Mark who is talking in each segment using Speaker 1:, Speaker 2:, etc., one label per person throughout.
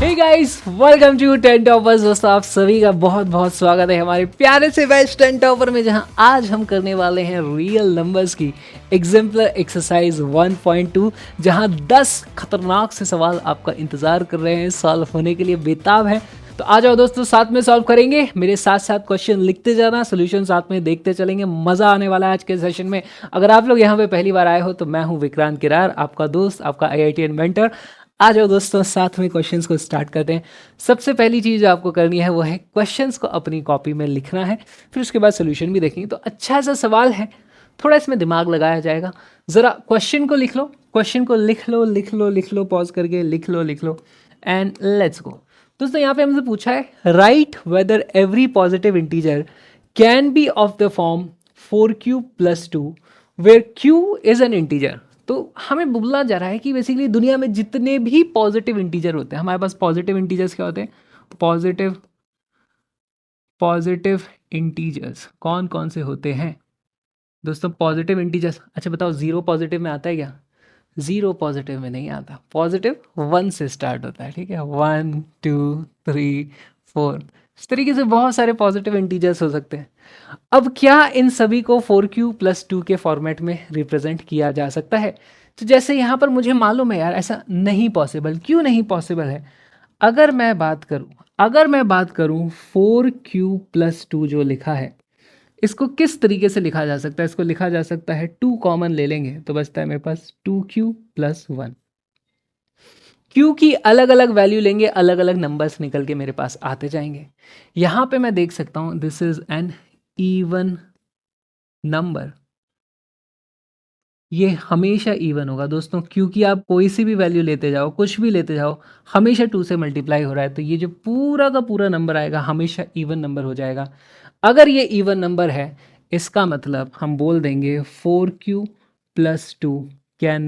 Speaker 1: Hey guys, welcome to 10 toppers. दोस्तों आप सभी का बहुत बहुत स्वागत है हमारे प्यारे से बेस्ट 10 टॉपर में, जहां आज हम करने वाले हैं रियल नंबर्स की एग्जाम्पलर एक्सरसाइज 1.2, जहां 10 खतरनाक से सवाल आपका इंतजार कर रहे हैं, सॉल्व होने के लिए बेताब है। तो आ जाओ दोस्तों, साथ में सॉल्व करेंगे। मेरे साथ साथ क्वेश्चन लिखते जाना, सोल्यूशन साथ में देखते चलेंगे। मजा आने वाला है आज के सेशन में। अगर आप लोग यहाँ पे पहली बार आए हो तो मैं हूँ विक्रांत किरार, आपका दोस्त, आपका IITian मेंटर। आ जाओ दोस्तों, साथ में क्वेश्चंस को स्टार्ट करते हैं। सबसे पहली चीज़ जो आपको करनी है वो है क्वेश्चंस को अपनी कॉपी में लिखना है, फिर उसके बाद सोल्यूशन भी देखेंगे। तो अच्छा सा सवाल है, थोड़ा इसमें दिमाग लगाया जाएगा। ज़रा क्वेश्चन को लिख लो, क्वेश्चन को लिख लो लिख लो लिख लो, पॉज करके लिख लो एंड लेट्स गो। दोस्तों यहाँ पे हमसे पूछा है, write whether every positive integer can be of the form 4q + 2 where q is an integer. तो हमें बोला जा रहा है कि बेसिकली दुनिया में जितने भी पॉजिटिव इंटीजर होते हैं, हमारे पास पॉजिटिव इंटीजर्स क्या होते हैं, पॉजिटिव इंटीजर्स कौन कौन से होते हैं दोस्तों? पॉजिटिव इंटीजर्स, अच्छा बताओ, जीरो पॉजिटिव में आता है क्या? जीरो पॉजिटिव में नहीं आता, पॉजिटिव 1 से स्टार्ट होता है, ठीक है। 1 2 3 4, इस तरीके से बहुत सारे पॉजिटिव इंटीजर्स हो सकते हैं। अब क्या इन सभी को 4q + 2 के फॉर्मेट में रिप्रेजेंट किया जा सकता है? तो जैसे यहाँ पर मुझे मालूम है यार, ऐसा नहीं पॉसिबल। क्यों नहीं पॉसिबल है? अगर मैं बात करूँ 4q + 2 जो लिखा है, इसको किस तरीके से लिखा जा सकता है? इसको लिखा जा सकता है, 2 कॉमन ले लेंगे तो बचता है मेरे पास 2q + 1। क्यू की अलग अलग वैल्यू लेंगे, अलग अलग नंबर्स निकल के मेरे पास आते जाएंगे। यहाँ पे मैं देख सकता हूँ this is an even number, ये हमेशा इवन होगा दोस्तों, क्योंकि आप कोई सी भी वैल्यू लेते जाओ, कुछ भी लेते जाओ, हमेशा 2 से मल्टीप्लाई हो रहा है। तो ये जो पूरा का पूरा नंबर आएगा हमेशा इवन नंबर हो जाएगा। अगर ये इवन नंबर है, इसका मतलब हम बोल देंगे 4q + 2 कैन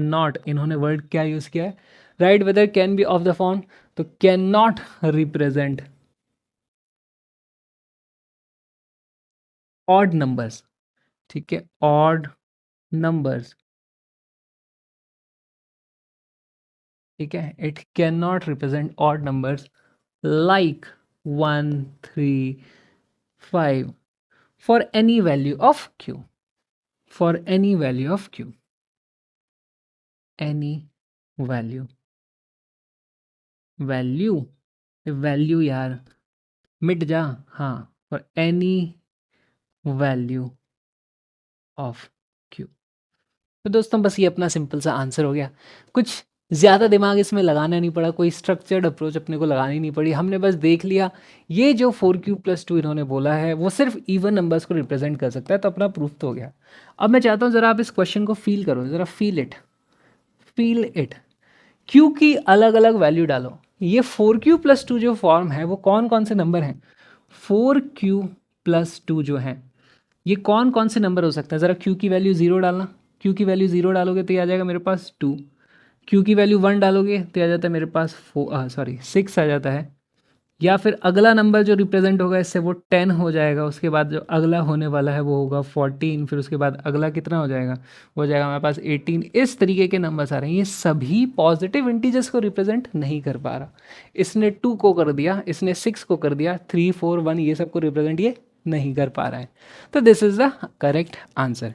Speaker 1: नॉट, इन्होंने वर्ड क्या यूज़ किया है, write whether can be of the form, तो can not represent odd numbers, ठीक है, ऑड नंबर्स, ठीक है। It can not represent odd numbers like 1 3 5 for any value of q, for any value of q, any value, value value यार मिट जा, हाँ, for any value of q। तो दोस्तों बस ये अपना सिंपल सा आंसर हो गया। कुछ ज़्यादा दिमाग इसमें लगाना नहीं पड़ा, कोई स्ट्रक्चर्ड अप्रोच अपने को लगानी नहीं पड़ी। हमने बस देख लिया ये जो 4q + 2 इन्होंने बोला है वो सिर्फ इवन नंबर्स को रिप्रेजेंट कर सकता है, तो अपना प्रूफ तो हो गया। अब मैं चाहता हूँ ज़रा आप इस क्वेश्चन को फील करो, ज़रा फील इट। q की अलग अलग वैल्यू डालो। ये 4q + 2 जो फॉर्म है वो कौन कौन से नंबर हैं? 4q + 2 जो है ये कौन कौन से नंबर हो सकता है? ज़रा q की वैल्यू 0 डालना, q की वैल्यू 0 डालोगे तो ये आ जाएगा मेरे पास 2, q की वैल्यू 1 डालोगे तो आ जाता है मेरे पास 6 आ जाता है। या फिर अगला नंबर जो रिप्रेजेंट होगा इससे वो 10 हो जाएगा, उसके बाद जो अगला होने वाला है वो होगा 14, फिर उसके बाद अगला कितना हो जाएगा, वो हो जाएगा हमारे पास 18। इस तरीके के नंबर्स आ रहे हैं, ये सभी पॉजिटिव इंटीजर्स को रिप्रेजेंट नहीं कर पा रहा। इसने 2 को कर दिया, इसने 6 को कर दिया, 3 4 1 ये सब को रिप्रेजेंट ये नहीं कर पा रहा है। तो this is the correct answer.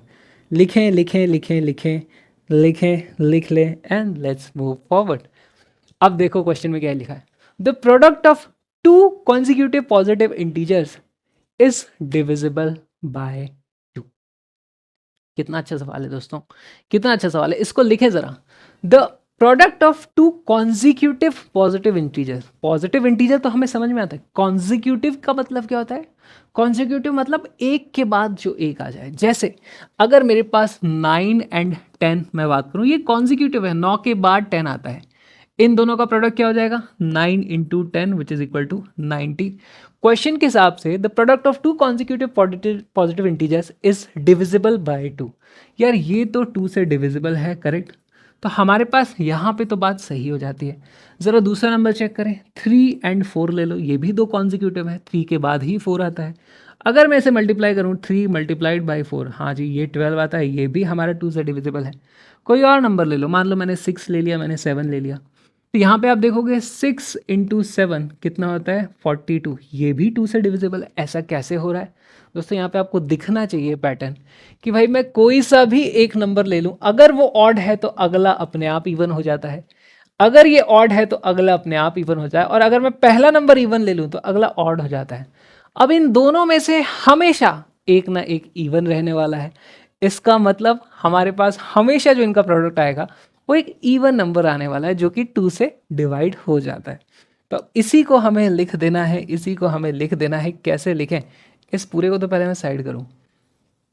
Speaker 1: लिखें लिखें लिखें लिखें लिखें, लिख लें एंड लेट्स मूव फॉरवर्ड। अब देखो क्वेश्चन में क्या लिखा है, the product of 2 consecutive positive integers is divisible by 2। कितना अच्छा सवाल है दोस्तों, कितना अच्छा सवाल है। इसको लिखे जरा, the product of 2 consecutive positive integers। Positive integer तो हमें समझ में आता है, कॉन्जिक्यूटिव का मतलब क्या होता है? कॉन्जिक्यूटिव मतलब एक के बाद जो एक आ जाए। जैसे अगर मेरे पास 9 and 10 मैं बात करूं, ये कॉन्जिक्यूटिव है, 9 के बाद 10 आता है, इन दोनों का प्रोडक्ट क्या हो जाएगा? 9 × 10 विच इज इक्वल टू 90। क्वेश्चन के हिसाब से the product of 2 consecutive positive integers is divisible by 2। यार ये तो 2 से डिविजिबल है, करेक्ट। तो हमारे पास यहाँ पे तो बात सही हो जाती है। ज़रा दूसरा नंबर चेक करें, 3 and 4 ले लो, ये भी 2 consecutive है, 3 के बाद ही 4 आता है। अगर मैं इसे मल्टीप्लाई करूँ 3 × 4, हाँ जी ये 12 आता है, ये भी हमारा 2 से डिविजिबल है। कोई और नंबर ले लो, मान लो मैंने 6 ले लिया, मैंने 7 ले लिया, तो यहाँ पे आप देखोगे 6 × 7 कितना होता है 42, ये भी 2 से डिविजिबल है। ऐसा कैसे हो रहा है दोस्तों? यहाँ पे आपको दिखना चाहिए पैटर्न कि भाई मैं कोई सा भी एक नंबर ले लूँ, अगर वो ऑड है तो अगला अपने आप इवन हो जाता है, अगर ये ऑड है तो अगला अपने आप इवन हो जाए, और अगर मैं पहला नंबर इवन ले लूँ तो अगला ऑड हो जाता है। अब इन दोनों में से हमेशा एक ना एक इवन रहने वाला है। इसका मतलब हमारे पास हमेशा जो इनका प्रोडक्ट आएगा वो एक इवन नंबर आने वाला है, जो कि 2 से डिवाइड हो जाता है। तो इसी को हमें लिख देना है, इसी को हमें लिख देना है। कैसे लिखें? इस पूरे को तो पहले मैं साइड करूं,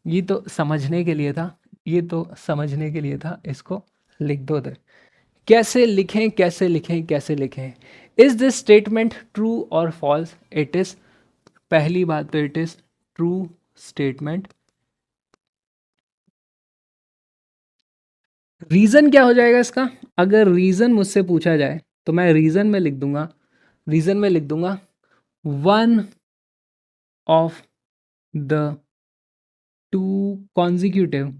Speaker 1: ये तो समझने के लिए था, ये तो समझने के लिए था, इसको लिख दो उधर। कैसे लिखें, कैसे लिखें, कैसे लिखें? इज दिस स्टेटमेंट ट्रू और फॉल्स? इट इज, पहली बात तो it is true statement. Reason क्या हो जाएगा इसका? अगर रीजन मुझसे पूछा जाए तो मैं रीजन में लिख दूंगा, रीजन में लिख दूंगा one of the two consecutive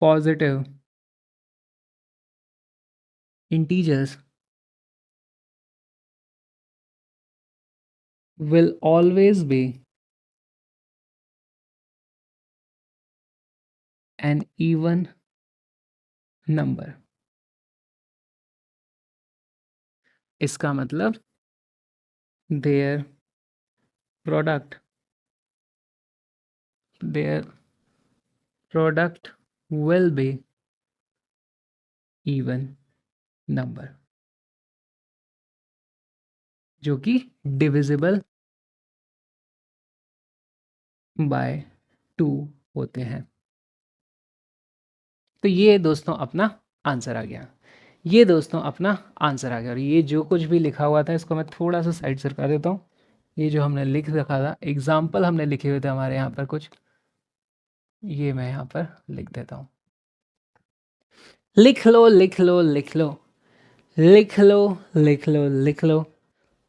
Speaker 1: positive integers will always be an even number। इसका मतलब their product will be even number, जो कि डिविजिबल बाय 2 होते हैं। तो ये दोस्तों अपना आंसर आ गया, ये दोस्तों अपना आंसर आ गया। और ये जो कुछ भी लिखा हुआ था इसको मैं थोड़ा सा साइड सरका देता हूँ। ये जो हमने लिख रखा था, एग्जाम्पल हमने लिखे हुए थे हमारे यहाँ पर कुछ, ये मैं यहाँ पर लिख देता हूँ। लिख लो, लिख लो, लिख लो, लिख लो, लिख लो, लिख लो।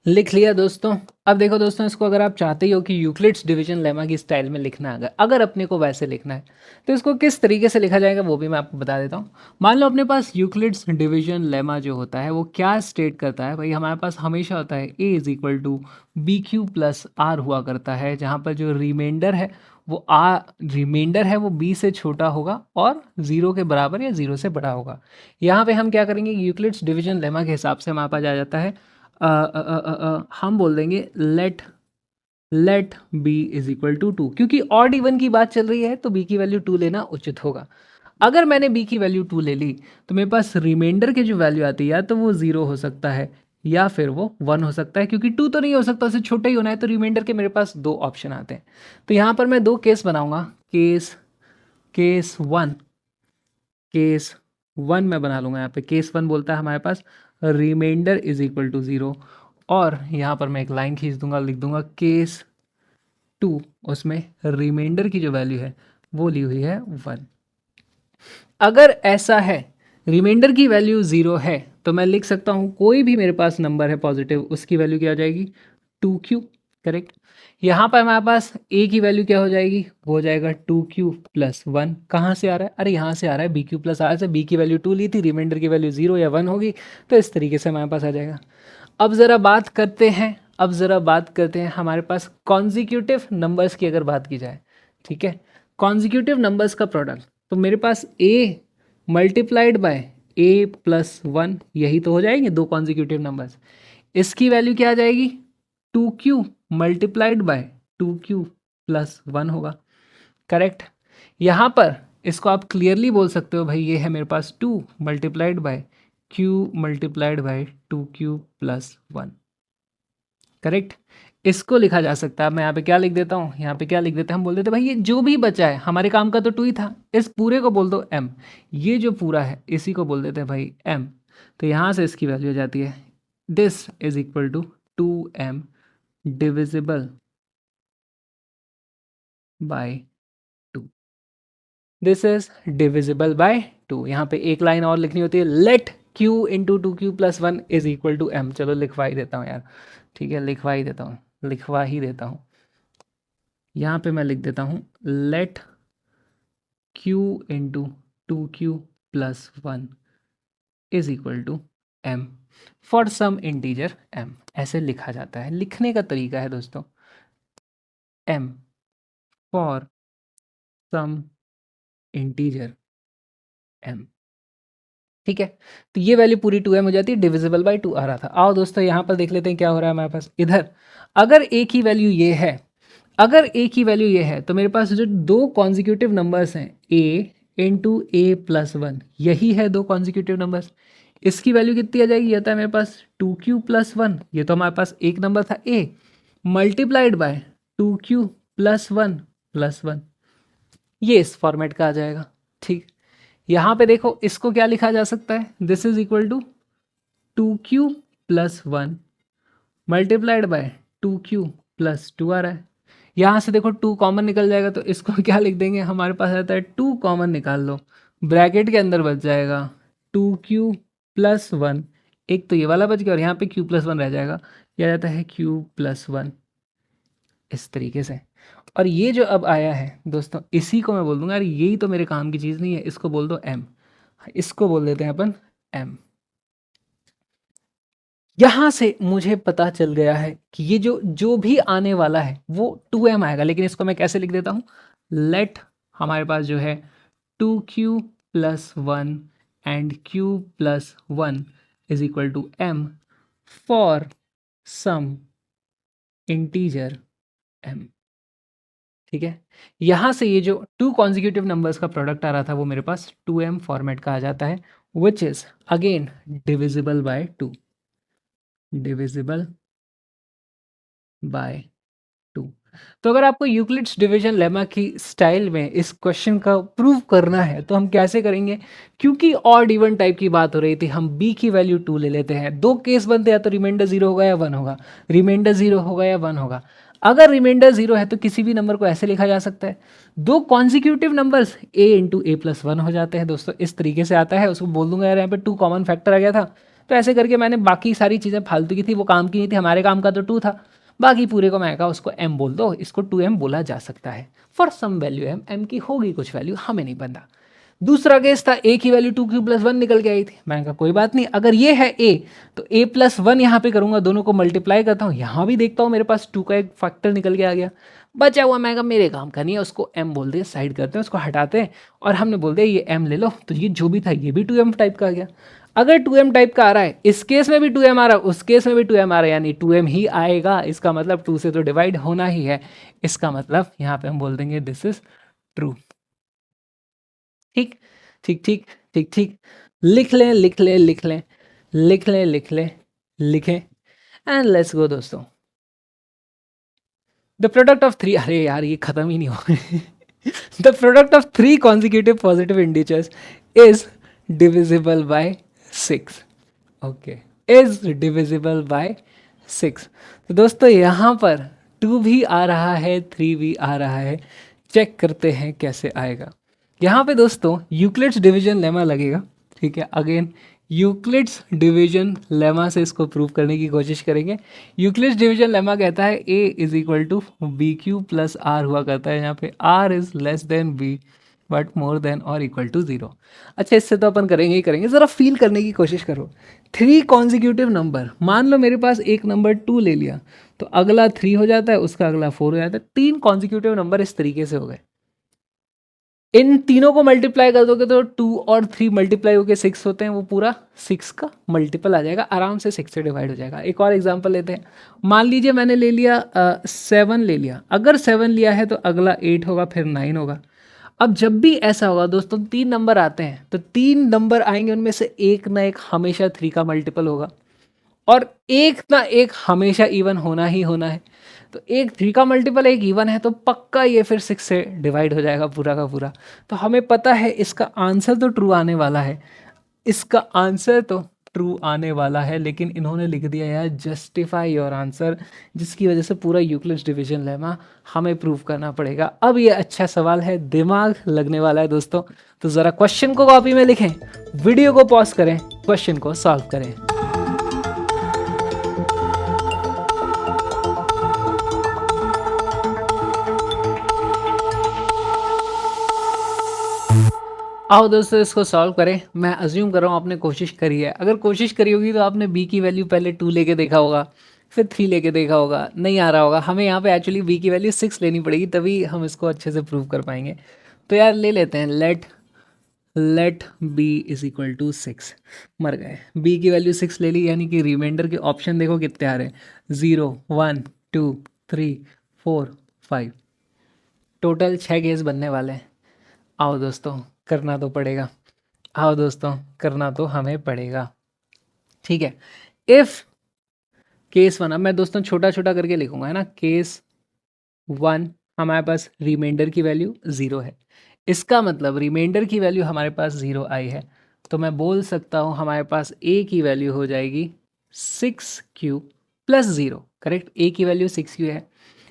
Speaker 1: लिख लिया दोस्तों। अब देखो दोस्तों, इसको अगर आप चाहते ही हो कि यूक्लिड्स डिवीजन लेमा की स्टाइल में लिखना है, अगर अपने को वैसे लिखना है, तो इसको किस तरीके से लिखा जाएगा वो भी मैं आपको बता देता हूँ। मान लो अपने पास यूक्लिड्स डिवीजन लेमा जो होता है वो क्या स्टेट करता है भाई, हमारे पास हमेशा होता है a is equal to B q plus R हुआ करता है, जहाँ पर जो रिमाइंडर है वो रिमाइंडर है वो b से छोटा होगा और 0 के बराबर या 0 से बड़ा होगा। यहाँ पे हम क्या करेंगे, यूक्लिड्स डिवीजन लेमा के हिसाब से हमारे पास आ जाता है हम बोल देंगे let B is equal to 2, क्योंकि ऑड इवन की बात चल रही है तो b की वैल्यू 2 लेना उचित होगा। अगर मैंने b की वैल्यू 2 ले ली तो मेरे पास रिमाइंडर की जो वैल्यू आती है या तो वो 0 हो सकता है या फिर वो 1 हो सकता है, क्योंकि 2 तो नहीं हो सकता, उससे छोटा ही होना है। तो रिमाइंडर के मेरे पास दो ऑप्शन आते हैं। तो यहाँ पर मैं दो केस बनाऊंगा, केस वन मैं बना लूँगा। यहाँ पे केस 1 बोलता है हमारे पास रिमाइंडर इज इक्वल टू 0, और यहाँ पर मैं एक लाइन खींच दूंगा, लिख दूंगा केस 2, उसमें रिमाइंडर की जो वैल्यू है वो ली हुई है 1। अगर ऐसा है, रिमाइंडर की वैल्यू 0 है, तो मैं लिख सकता हूँ कोई भी मेरे पास नंबर है पॉजिटिव, उसकी वैल्यू क्या हो जाएगी 2q, करेक्ट। यहाँ पर हमारे पास a की वैल्यू क्या हो जाएगी, वो हो जाएगा 2q प्लस 1। कहाँ से आ रहा है, अरे यहाँ से आ रहा है, bq प्लस आर से। b की वैल्यू 2 ली थी, रिमाइंडर की वैल्यू 0 या 1 होगी, तो इस तरीके से हमारे पास आ जाएगा। अब ज़रा बात करते हैं, हमारे पास कॉन्जिक्यूटिव नंबर्स की अगर बात की जाए, ठीक है, कॉन्जिक्यूटिव नंबर्स का प्रोडक्ट, तो मेरे पास a multiplied by a plus 1, यही तो हो जाएंगे दो कॉन्जिक्यूटिव नंबर्स। इसकी वैल्यू क्या आ जाएगी 2q multiplied by 2q plus 1 होगा, करेक्ट। यहाँ पर इसको आप क्लियरली बोल सकते हो भाई, ये है मेरे पास 2 multiplied by q multiplied by 2q plus 1, correct. इसको लिखा जा सकता है। मैं यहाँ पे क्या लिख देता हूँ, यहाँ पे क्या लिख देते हैं, हम बोल देते हैं भाई ये जो भी बचा है, हमारे काम का तो 2 ही था, इस पूरे को बोल दो m, ये जो पूरा है इसी को बोल देते हैं भाई m। तो यहाँ से इसकी वैल्यू हो जाती है this is equal to 2m divisible by 2, this is divisible by 2। यहाँ पे एक लाइन और लिखनी होती है, let q into 2q plus 1 is equal to m। चलो लिखवा ही देता हूँ यार, ठीक है, लिखवा ही देता हूँ। यहाँ पे मैं लिख देता हूँ let q into 2q plus 1 is equal to m for some integer m। ऐसे लिखा जाता है, लिखने का तरीका है दोस्तों, m for some integer m। ठीक है, तो ये वैल्यू पूरी 2m हो जाती है, डिविजिबल बाय 2 आ रहा था। आओ दोस्तों यहाँ पर देख लेते हैं क्या हो रहा है हमारे पास। इधर अगर एक ही वैल्यू ये है, अगर एक ही वैल्यू ये है, तो मेरे पास जो दो कॉन्जिक्यूटिव नंबर्स हैं a इंटू ए प्लस 1, यही है दो कॉन्जिक्यूटिव नंबर्स। इसकी वैल्यू कितनी आ जाएगी, ये था मेरे पास 2q प्लस 1, ये तो हमारे पास एक नंबर था a, multiplied by 2q plus 1 plus 1, ये इस फॉर्मेट का आ जाएगा। ठीक, यहाँ पे देखो इसको क्या लिखा जा सकता है, this is equal to 2q plus 1 multiplied by 2q plus 2 आ रहा है। यहाँ से देखो 2 कॉमन निकल जाएगा, तो इसको क्या लिख देंगे, हमारे पास आता है 2 कॉमन निकाल लो, ब्रैकेट के अंदर बच जाएगा 2q प्लस 1, एक तो ये वाला बच गया और यहाँ पे q प्लस 1 रह जाएगा, यह आ जाता है q प्लस 1, इस तरीके से। और ये जो अब आया है दोस्तों, इसी को मैं बोल दूंगा, यार यही तो मेरे काम की चीज़ नहीं है, इसको बोल दो m, इसको बोल देते हैं अपन m। यहां से मुझे पता चल गया है कि ये जो जो भी आने वाला है वो 2m आएगा, लेकिन इसको मैं कैसे लिख देता हूं, लेट हमारे पास जो है 2q plus 1 and q plus 1 is equal to m for some integer m। ठीक है, यहां से ये जो टू कॉन्जिक्यूटिव नंबर्स का प्रोडक्ट आ रहा था वो मेरे पास 2m फॉर्मेट का आ जाता है, which is again divisible by 2, divisible by 2। तो अगर आपको यूक्लिड्स डिवीजन लेमा की स्टाइल में इस क्वेश्चन का प्रूव करना है तो हम कैसे करेंगे, क्योंकि ऑड इवन टाइप की बात हो रही थी, हम b की वैल्यू 2 ले लेते हैं। दो केस बनते हैं, या तो रिमाइंडर 0 होगा या 1 होगा, रिमाइंडर 0 होगा या 1 होगा। अगर रिमाइंडर 0 है तो किसी भी नंबर को ऐसे लिखा जा सकता है, दो consecutive numbers a into A plus 1 हो जाते हैं दोस्तों, इस तरीके से आता है। उसको बोल दूंगा यार यहाँ पे 2 कॉमन फैक्टर आ गया था, तो ऐसे करके मैंने बाकी सारी चीज़ें फालतू की थी, वो काम की नहीं थी, हमारे काम का तो 2 था, बाकी पूरे को मैं कहा उसको m बोल दो, इसको 2m बोला जा सकता है फॉर सम वैल्यू m की होगी कुछ वैल्यू, हमें नहीं पता। दूसरा केस था a की वैल्यू 2q प्लस 1 निकल के आई थी, मैंने कहा कोई बात नहीं, अगर ये है a तो a प्लस 1 यहाँ पे करूंगा, दोनों को मल्टीप्लाई करता हूँ, यहाँ भी देखता हूँ मेरे पास 2 का एक फैक्टर निकल के आ गया, बचा हुआ मैं कहा मेरे काम का नहीं है, उसको m बोल दिया, साइड करते हैं, उसको हटाते हैं, और हमने बोल दिया ये m ले लो, तो ये जो भी था ये भी 2m टाइप का आ गया। अगर 2m टाइप का आ रहा है, इस केस में भी 2m आ रहा है, उस केस में भी 2m आ रहा है, यानी 2m ही आएगा, इसका मतलब 2 से तो डिवाइड होना ही है, इसका मतलब यहाँ पे हम बोल देंगे दिस इज ट्रू। ठीक ठीक ठीक ठीक ठीक, लिख लें लिख लें लिख लें लिख लें लिख लें लिखें, एंड लेट्स गो दोस्तों। द प्रोडक्ट ऑफ 3, अरे यार ये खत्म ही नहीं हो the product of 3 consecutive positive integers is divisible bye 6। Okay, is divisible bye 6। तो दोस्तों यहाँ पर 2 भी आ रहा है, 3 भी आ रहा है, चेक करते हैं कैसे आएगा। यहाँ पे दोस्तों यूक्लिड्स डिवीजन लेमा लगेगा। ठीक है, अगेन यूक्लिड्स डिवीजन लेमा से इसको प्रूव करने की कोशिश करेंगे। यूक्लिड्स डिवीजन लेमा कहता है a is equal to B q plus R हुआ करता है, यहाँ पे r is less than b but more than और इक्वल टू 0। अच्छा, इससे तो अपन करेंगे ही करेंगे, ज़रा फील करने की कोशिश करो। 3 कॉन्जिक्यूटिव नंबर, मान लो मेरे पास एक नंबर 2 ले लिया, तो अगला 3 हो जाता है, उसका अगला 4 हो जाता है, 3 कॉन्जिक्यूटिव नंबर इस तरीके से हो गए। इन तीनों को मल्टीप्लाई कर दोगे तो 2 और 3 मल्टीप्लाई होकर 6 होते हैं, वो पूरा 6 का मल्टीपल आ जाएगा, आराम से 6 से डिवाइड हो जाएगा। एक और एग्जांपल लेते हैं, मान लीजिए मैंने ले लिया 7 ले लिया, अगर 7 लिया है तो अगला 8 होगा, फिर 9 होगा। अब जब भी ऐसा होगा दोस्तों, 3 नंबर आते हैं, तो 3 नंबर आएंगे, उनमें से एक ना एक हमेशा 3 का मल्टीपल होगा, और एक ना एक हमेशा इवन होना ही होना है। तो एक 3 का मल्टीपल एक इवन है, तो पक्का ये फिर 6 से डिवाइड हो जाएगा पूरा का पूरा। तो हमें पता है इसका आंसर तो ट्रू आने वाला है, इसका आंसर तो ट्रू आने वाला है, लेकिन इन्होंने लिख दिया यार जस्टिफाई योर आंसर, जिसकी वजह से पूरा यूक्लिड्स डिवीजन लेमा हमें प्रूव करना पड़ेगा। अब ये अच्छा सवाल है, दिमाग लगने वाला है दोस्तों, तो ज़रा क्वेश्चन को कॉपी में लिखें, वीडियो को पॉज करें, क्वेश्चन को सॉल्व करें। आओ दोस्तों इसको सॉल्व करें। मैं अज्यूम कर रहा हूँ आपने कोशिश करी है। अगर कोशिश करी होगी तो आपने बी की वैल्यू पहले 2 लेके देखा होगा, फिर 3 लेके देखा होगा, नहीं आ रहा होगा। हमें यहाँ पे एक्चुअली बी की वैल्यू 6 लेनी पड़ेगी, तभी हम इसको अच्छे से प्रूव कर पाएंगे। तो यार ले लेते हैं, let B is equal to 6। मर गए, बी की वैल्यू 6 ले ली, यानी कि रिमाइंडर के ऑप्शन देखो कितने आ रहे हैं, 0 1 2 3 4 5। टोटल 6 केस बनने वाले हैं। आओ दोस्तों करना तो पड़ेगा, आओ दोस्तों करना तो हमें पड़ेगा। ठीक है, इफ केस 1, अब मैं दोस्तों छोटा छोटा करके लिखूंगा, है ना। केस 1 हमारे पास रिमाइंडर की वैल्यू 0 है, इसका मतलब रिमाइंडर की वैल्यू हमारे पास 0 आई है, तो मैं बोल सकता हूँ हमारे पास ए की वैल्यू हो जाएगी 6q प्लस 0। करेक्ट, ए की वैल्यू 6q है।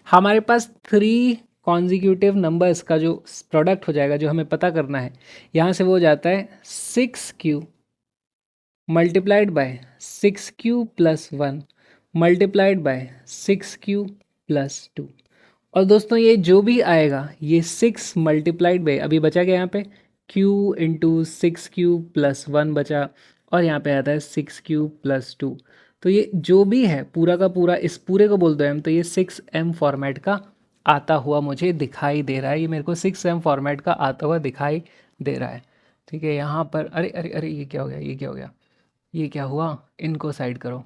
Speaker 1: हमारे पास 3 कॉन्जिक्यूटिव नंबर्स का जो प्रोडक्ट हो जाएगा, जो हमें पता करना है, यहाँ से वो हो जाता है 6q multiplied by 6q plus 1 multiplied bye 6q plus 2। और दोस्तों ये जो भी आएगा, ये 6 मल्टीप्लाइड बाय, अभी बचा क्या यहाँ पे, q इंटू 6q प्लस 1 बचा, और यहाँ पे आता है 6q प्लस 2। तो ये जो भी है पूरा का पूरा, इस पूरे को बोल दो m, तो ये 6m फॉर्मेट का आता हुआ मुझे दिखाई दे रहा है। ये मेरे को 6m फॉर्मेट का आता हुआ दिखाई दे रहा है। ठीक है, यहाँ पर अरे अरे अरे ये क्या हो गया, ये क्या हो गया, ये क्या हुआ, इनको साइड करो।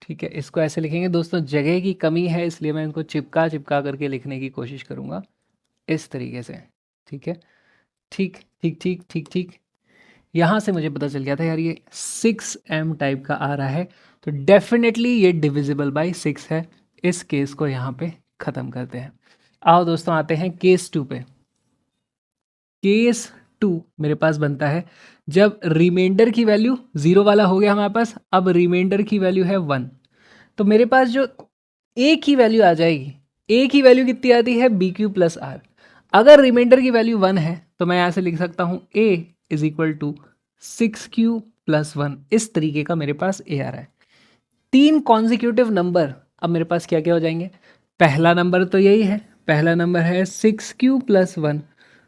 Speaker 1: ठीक है, इसको ऐसे लिखेंगे दोस्तों, जगह की कमी है इसलिए मैं इनको चिपका चिपका करके लिखने की कोशिश करूँगा इस तरीके से। ठीक है, ठीक ठीक ठीक ठीक ठीक। यहाँ से मुझे पता चल गया था यार ये 6m टाइप का आ रहा है, तो डेफिनेटली ये डिविजिबल बाय 6 है। इस केस को यहाँ पे ख़त्म करते हैं। आओ दोस्तों आते हैं केस 2 पे। केस 2 मेरे पास बनता है जब रिमाइंडर की वैल्यू 0 वाला हो गया हमारे पास, अब रिमाइंडर की वैल्यू है 1, तो मेरे पास जो ए की वैल्यू आ जाएगी, ए की वैल्यू कितनी आती है, बी क्यू प्लस आर। अगर रिमाइंडर की वैल्यू 1 है तो मैं यहाँ से लिख सकता हूँ a is equal to 6q plus 1। इस तरीके का मेरे पास ए आ रहा है। 3 कॉन्जिक्यूटिव नंबर अब मेरे पास क्या क्या हो जाएंगे। पहला नंबर तो यही है, पहला नंबर है 6q प्लस 1।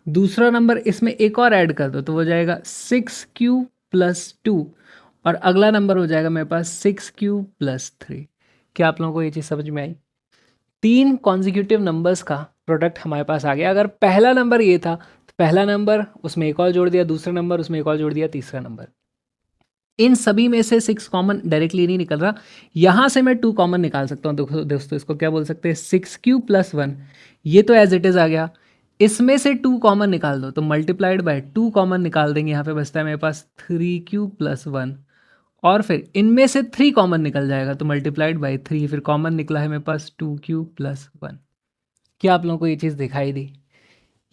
Speaker 1: दूसरा नंबर इसमें एक और ऐड कर दो तो हो जाएगा 6q प्लस 2। और अगला नंबर हो जाएगा मेरे पास 6q प्लस 3। क्या आप लोगों को ये चीज़ समझ में आई। 3 कॉन्जिक्यूटिव नंबर्स का प्रोडक्ट हमारे पास आ गया। अगर पहला नंबर ये था तो पहला नंबर उसमें एक और जोड़ दिया, दूसरा नंबर उसमें एक और जोड़ दिया, तीसरा नंबर। इन सभी में से 6 कॉमन डायरेक्टली नहीं निकल रहा, यहाँ से मैं 2 कॉमन निकाल सकता हूँ। दोस्तों इसको क्या बोल सकते हैं, 6q प्लस 1, ये तो एज इट इज़ आ गया। इसमें से 2 कॉमन निकाल दो तो मल्टीप्लाइड बाय 2 कॉमन निकाल देंगे, यहाँ पे बचता है मेरे पास 3q प्लस 1। और फिर इनमें से 3 कॉमन निकल जाएगा तो मल्टीप्लाइड बाय 3, फिर कॉमन निकला है मेरे पास 2q प्लस 1। क्या आप लोगों को ये चीज़ दिखाई दी।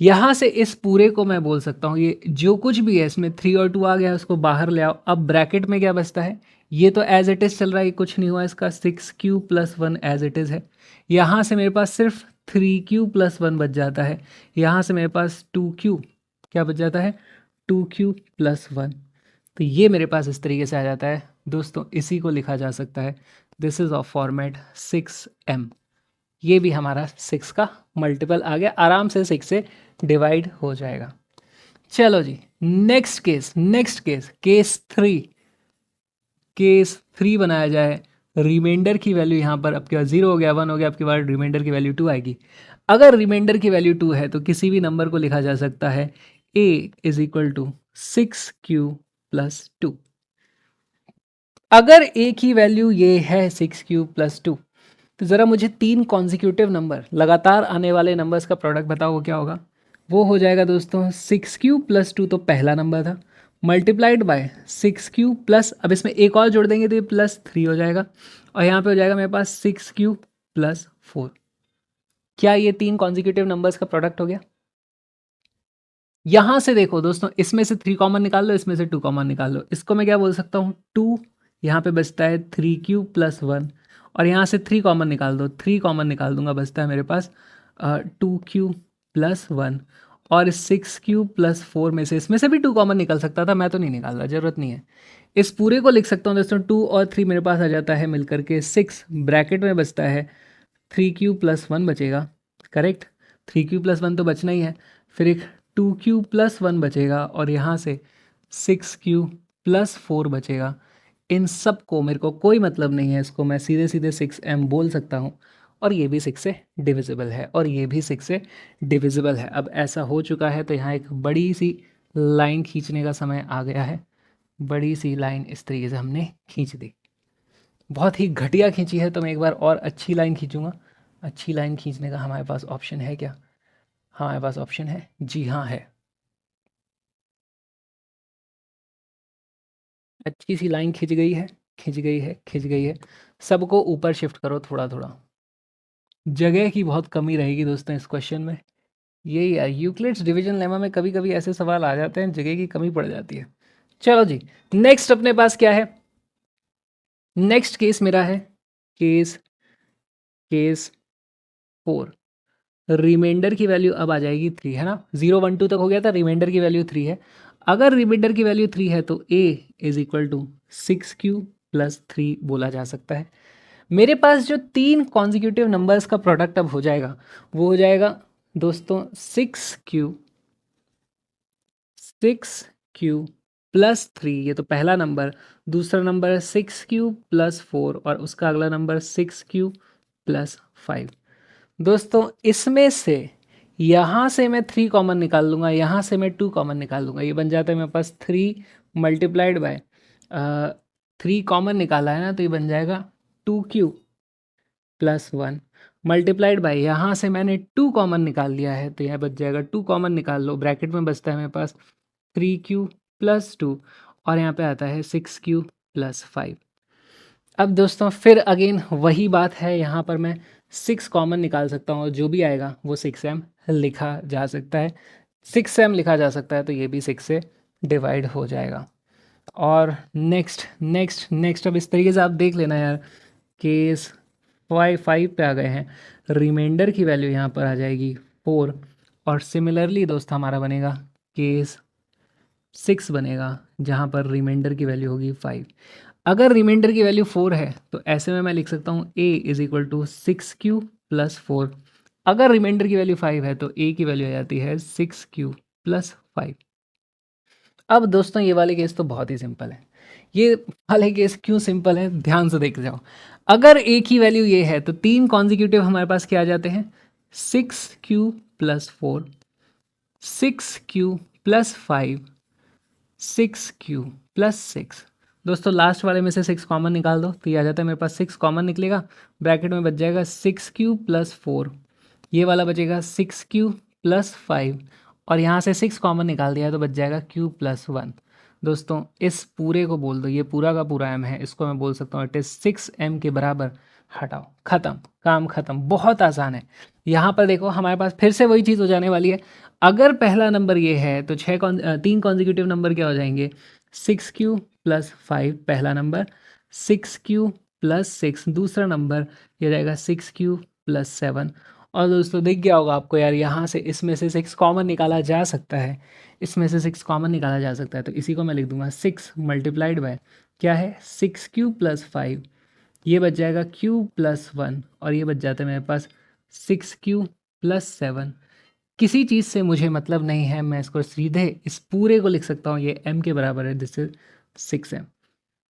Speaker 1: यहाँ से इस पूरे को मैं बोल सकता हूँ, ये जो कुछ भी है इसमें 3 और 2 आ गया, उसको बाहर ले आओ। अब ब्रैकेट में क्या बचता है, ये तो एज इट इज़ चल रहा है, कुछ नहीं हुआ इसका, 6q plus 1 as it is है। यहाँ से मेरे पास सिर्फ 3q प्लस 1 बच जाता है। यहाँ से मेरे पास 2q क्या बच जाता है, 2q प्लस 1। तो ये मेरे पास इस तरीके से आ जाता है दोस्तों। इसी को लिखा जा सकता है, this is of format 6m। ये भी हमारा 6 का मल्टीपल आ गया, आराम से 6 से डिवाइड हो जाएगा। चलो जी नेक्स्ट केस, केस 3 बनाया जाए। रिमाइंडर की वैल्यू यहाँ पर आपके पास 0 हो गया, 1 हो गया, आपके पास रिमाइंडर की वैल्यू 2 आएगी। अगर रिमाइंडर की वैल्यू 2 है तो किसी भी नंबर को लिखा जा सकता है a is equal to 6q plus 2। अगर a की वैल्यू ये है 6q प्लस 2, तो ज़रा मुझे 3 कॉन्जिक्यूटिव नंबर लगातार आने वाले नंबर्स का प्रोडक्ट बताओ वो क्या होगा। वो हो जाएगा दोस्तों 6q प्लस 2, तो पहला नंबर था, मल्टीप्लाइड बाय 6q प्लस, अब इसमें एक और जोड़ देंगे तो ये प्लस 3 हो जाएगा, और यहाँ पे हो जाएगा मेरे पास 6q प्लस 4। क्या ये 3 कॉन्जिक्यूटिव नंबर्स का प्रोडक्ट हो गया। यहाँ से देखो दोस्तों, इसमें से 3 कॉमन निकाल लो, इसमें से 2 कॉमन निकाल लो। इसको मैं क्या बोल सकता हूँ, 2, यहाँ पे बचता है 3q प्लस 1, और यहाँ से 3 कॉमन निकाल दो, 3 कॉमन निकाल दूंगा, बचता है मेरे पास 2q प्लस 1। और 6q प्लस 4 में से इसमें से भी 2 कॉमन निकल सकता था, मैं तो नहीं निकाल रहा, ज़रूरत नहीं है। इस पूरे को लिख सकता हूँ दोस्तों, 2 और 3 मेरे पास आ जाता है मिलकर के 6, ब्रैकेट में बचता है 3q प्लस 1 बचेगा। करेक्ट, 3q प्लस 1 तो बचना ही है, फिर एक 2q+1 बचेगा और यहाँ से 6q+4 बचेगा। इन सब को मेरे को कोई मतलब नहीं है, इसको मैं सीधे सीधे 6m बोल सकता हूँ और ये भी 6 से डिविजिबल है और ये भी 6 से डिविजिबल है। अब ऐसा हो चुका है तो यहाँ एक बड़ी सी लाइन खींचने का समय आ गया है। बड़ी सी लाइन इस तरीके से हमने खींच दी, बहुत ही घटिया खींची है, तो मैं एक बार और अच्छी लाइन खींचूंगा। अच्छी लाइन खींचने का हमारे पास ऑप्शन है क्या? हमारे पास ऑप्शन है, जी हाँ है। अच्छी सी लाइन खिंच गई है, खिंच गई है, खिंच गई है। सबको ऊपर शिफ्ट करो थोड़ा थोड़ा, जगह की बहुत कमी रहेगी दोस्तों इस क्वेश्चन में। यही है यूक्लिड्स डिवीजन लेमा में, कभी कभी ऐसे सवाल आ जाते हैं, जगह की कमी पड़ जाती है। चलो जी, नेक्स्ट अपने पास क्या है? नेक्स्ट केस मेरा है केस केस 4। रिमाइंडर की वैल्यू अब आ जाएगी 3, है ना। 0 1 2 तक हो गया था, रिमाइंडर की वैल्यू 3 है। अगर रिमाइंडर की वैल्यू 3 है तो a is equal to 6q+3 बोला जा सकता है। मेरे पास जो 3 कॉन्जिक्यूटिव नंबर्स का प्रोडक्ट अब हो जाएगा वो हो जाएगा दोस्तों 6q+3, ये तो पहला नंबर। दूसरा नंबर है 6q+4 और उसका अगला नंबर 6q+5। दोस्तों इसमें से यहाँ से मैं 3 कॉमन निकाल लूँगा, यहाँ से मैं 2 कॉमन निकाल लूँगा। ये बन जाता है मेरे पास 3 मल्टीप्लाइड बाय 3 कॉमन निकाला है ना, तो ये बन जाएगा 2q+1 मल्टीप्लाइड बाय, यहाँ से मैंने 2 कॉमन निकाल लिया है तो यहाँ बच जाएगा 2 कॉमन निकाल लो, ब्रैकेट में बचता है मेरे पास 3q+2 और यहाँ पे आता है 6q+5। अब दोस्तों फिर अगेन वही बात है, यहाँ पर मैं 6 कॉमन निकाल सकता हूँ और जो भी आएगा वो 6m लिखा जा सकता है। 6m लिखा जा सकता है तो ये भी 6 से डिवाइड हो जाएगा। और नेक्स्ट नेक्स्ट नेक्स्ट अब इस तरीके से आप देख लेना यार, केस 5 पे आ गए हैं। रिमाइंडर की वैल्यू यहाँ पर आ जाएगी 4 और सिमिलरली दोस्त हमारा बनेगा केस 6 बनेगा, जहाँ पर रिमाइंडर की वैल्यू होगी 5। अगर रिमाइंडर की वैल्यू 4 है तो ऐसे में मैं लिख सकता हूँ a is equal to 6q+4। अगर रिमाइंडर की वैल्यू 5 है तो a की वैल्यू आ जाती है 6q+5। अब दोस्तों ये वाले केस तो बहुत ही सिंपल है। ये वाले केस क्यों सिंपल है, ध्यान से देख जाओ। अगर a की वैल्यू ये है तो 3 कॉन्जिक्यूटिव हमारे पास क्या आ जाते हैं, 6q+4, 6q+5, 6q+6। दोस्तों लास्ट वाले में से 6 कॉमन निकाल दो तो ये आ जाता है मेरे पास 6 कॉमन निकलेगा, ब्रैकेट में बच जाएगा 6q+4, ये वाला बचेगा 6q+5 और यहाँ से 6 कॉमन निकाल दिया तो बच जाएगा q+1। दोस्तों इस पूरे को बोल दो, ये पूरा का पूरा m है, इसको मैं बोल सकता हूँ इट इज़ 6m के बराबर। हटाओ, खत्म, काम खत्म, बहुत आसान है। यहाँ पर देखो हमारे पास फिर से वही चीज़ हो जाने वाली है। अगर पहला नंबर ये है तो 3 कॉन्जिक्यूटिव नंबर क्या हो जाएंगे, 6q+5 पहला नंबर, 6q+6 दूसरा नंबर, ये जाएगा 6q+7। और दोस्तों दिख गया होगा आपको यार, यहाँ से इसमें से 6 कॉमन निकाला जा सकता है, इसमें से 6 कॉमन निकाला जा सकता है, तो इसी को मैं लिख दूंगा 6 मल्टीप्लाइड बाय क्या है 6q+5, ये बच जाएगा q+1 और ये बच जाता है मेरे पास 6q+7। किसी चीज़ से मुझे मतलब नहीं है, मैं इसको सीधे इस पूरे को लिख सकता हूँ, ये m के बराबर है, दिस इज 6m।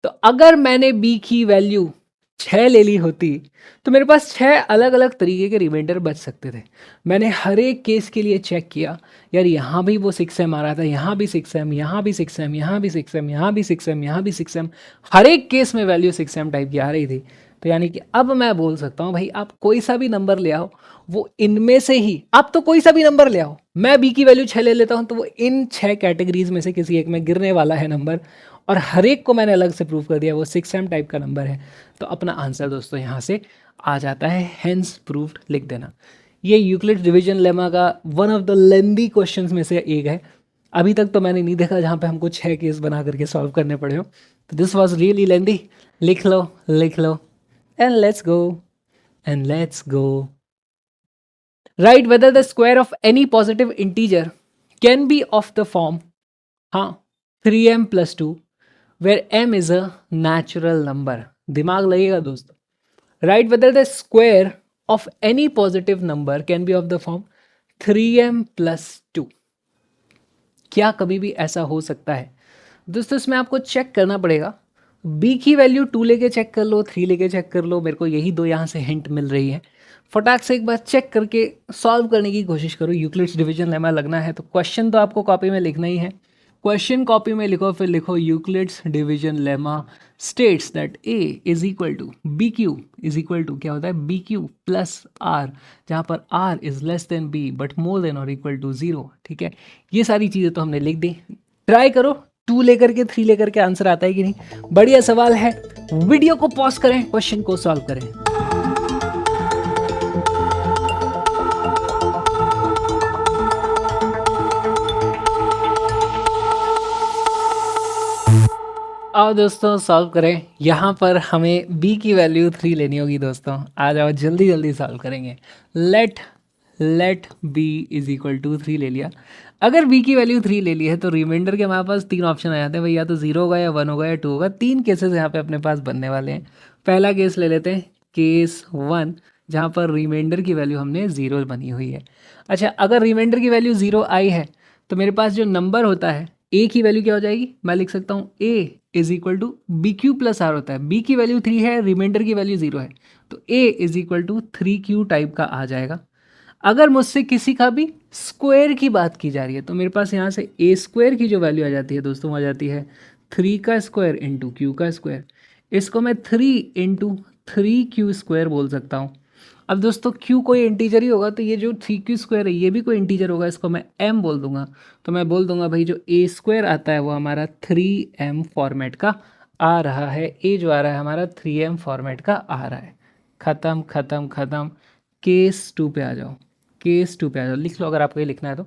Speaker 1: तो अगर मैंने b की वैल्यू 6 ले ली होती तो मेरे पास 6 अलग अलग तरीके के रिमाइंडर बच सकते थे। मैंने हर एक केस के लिए चेक किया यार, यहाँ भी वो 6m आ रहा था, यहाँ भी 6m, यहाँ भी 6m, यहाँ भी 6m, यहाँ भी 6m, यहाँ भी 6m, हर एक केस में वैल्यू 6m टाइप की आ रही थी। तो यानी कि अब मैं बोल सकता हूँ भाई आप कोई सा भी नंबर ले आओ, वो इनमें से ही, आप तो कोई सा भी नंबर ले आओ, मैं b की वैल्यू 6 ले लेता हूँ तो वो इन 6 कैटेगरीज में से किसी एक में गिरने वाला है नंबर, और हर एक को मैंने अलग से प्रूव कर दिया वो 6m टाइप का नंबर है। तो अपना आंसर दोस्तों यहाँ से आ जाता है, हेंस प्रूव्ड लिख देना। ये यूक्लिड डिवीजन लेमा का one of the lengthy questions में से एक है। अभी तक तो मैंने नहीं देखा जहाँ पे हमको 6 केस बना करके सॉल्व करने पड़े हो, तो दिस वॉज रियली लेंदी। लिख लो, लिख लो, and let's go, and let's go. Write whether the square of any positive integer can be of the form, हाँ, 3m+2 where m is a natural number। दिमाग लगेगा दोस्तों। Right whether the square of any positive number can be of the form 3m+2। क्या कभी भी ऐसा हो सकता है? दोस्तों इसमें आपको चेक करना पड़ेगा। बी की वैल्यू 2 लेके चेक कर लो, 3 लेके चेक कर लो, मेरे को यही दो यहाँ से हिंट मिल रही है। फटाक से एक बार चेक करके सॉल्व करने की कोशिश करो। यूक्लिड्स डिवीजन लेमा लगना है तो क्वेश्चन तो आपको कॉपी में लिखना ही है। क्वेश्चन कॉपी में लिखो, फिर लिखो Euclid's division lemma states that a is equal to B q is equal to क्या होता है बी क्यू प्लस आर, जहाँ पर r is less than b but more than और इक्वल टू 0। ठीक है, ये सारी चीज़ें तो हमने लिख दी। ट्राई करो 2 लेकर के 3 लेकर के आंसर आता है कि नहीं। बढ़िया सवाल है। वीडियो को पॉज करें, क्वेश्चन को सॉल्व करें। आओ दोस्तों सॉल्व करें। यहाँ पर हमें b की वैल्यू 3 लेनी होगी दोस्तों। आ जाओ जल्दी जल्दी सॉल्व करेंगे। Let b is equal to 3 ले लिया। अगर b की वैल्यू 3 ले ली है तो रिमाइंडर के हमारे पास 3 ऑप्शन आ जाते हैं भाई, या तो 0 होगा या 1 होगा या 2 होगा। 3 केसेस यहाँ पे अपने पास बनने वाले हैं। पहला केस ले लेते हैं, केस 1, जहाँ पर रिमाइंडर की वैल्यू हमने 0 बनी हुई है। अच्छा, अगर रिमाइंडर की वैल्यू 0 आई है तो मेरे पास जो नंबर होता है a की वैल्यू क्या हो जाएगी, मैं लिख सकता हूँ a is equal to B q plus r होता है। b की वैल्यू 3 है, रिमाइंडर की वैल्यू 0 है, तो a is equal to 3q type का आ जाएगा। अगर मुझसे किसी का भी स्क्वायर की बात की जा रही है तो मेरे पास यहाँ से a स्क्वायर की जो वैल्यू आ जाती है दोस्तों, आ जाती है 3 का स्क्वायर इंटू क्यू का स्क्वायर। इसको मैं 3 इंटू 3q स्क्वायर बोल सकता हूँ। अब दोस्तों q कोई इंटीजर ही होगा तो ये जो 3q स्क्वायर है ये भी कोई इंटीजर होगा, इसको मैं m बोल दूंगा। तो मैं बोल दूंगा भाई जो a स्क्वायर आता है वो हमारा 3m फॉर्मेट का आ रहा है। a जो आ रहा है हमारा 3m फॉर्मेट का आ रहा है। ख़त्म ख़त्म ख़त्म। केस 2 पे आ जाओ। केस 2 पे आ जाओ, लिख लो अगर आपको ये लिखना है तो।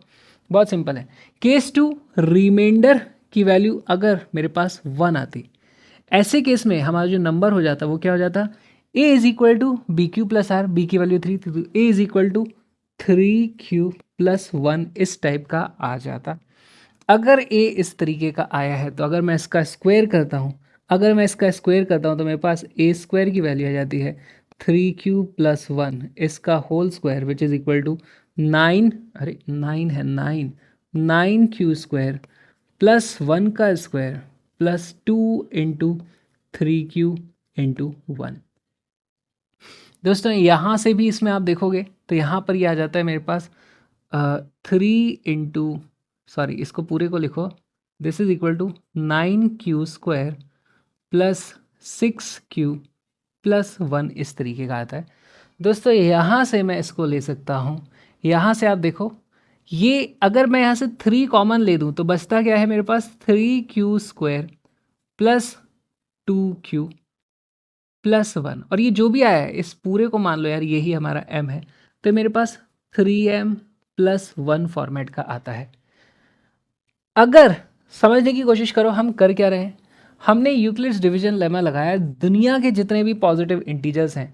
Speaker 1: बहुत सिंपल है। केस 2, रिमाइंडर की वैल्यू अगर मेरे पास 1 आती, ऐसे केस में हमारा जो नंबर हो जाता वो क्या हो जाता, a is equal to B q plus r, b की वैल्यू 3 थी तो a is equal to 3q plus 1 इस टाइप का आ जाता। अगर a इस तरीके का आया है तो अगर मैं इसका स्क्वायर करता हूँ, अगर मैं इसका स्क्वायर करता हूँ तो मेरे पास a स्क्वायर की वैल्यू आ जाती है 3q प्लस 1 इसका whole square which is equal to 9, अरे 9 है 9q स्क्वायर प्लस 1 का square plus 2 into 3q into 1। दोस्तों यहाँ से भी इसमें आप देखोगे तो यहाँ पर ये आ जाता है मेरे पास 3 इंटू, सॉरी इसको पूरे को लिखो, this is equal to 9q square plus 6q plus 1 इस तरीके का आता है। दोस्तों यहाँ से मैं इसको ले सकता हूँ, यहाँ से आप देखो ये अगर मैं यहाँ से 3 कॉमन ले दूँ तो बचता क्या है मेरे पास 3q square plus 2q plus 1, और ये जो भी आया है इस पूरे को मान लो यार यही हमारा m है, तो मेरे पास 3m प्लस 1 फॉर्मेट का आता है। अगर समझने की कोशिश करो हम कर क्या रहे हैं, हमने यूक्लिड्स डिवीजन लेमा लगाया दुनिया के जितने भी पॉजिटिव इंटीजर्स हैं।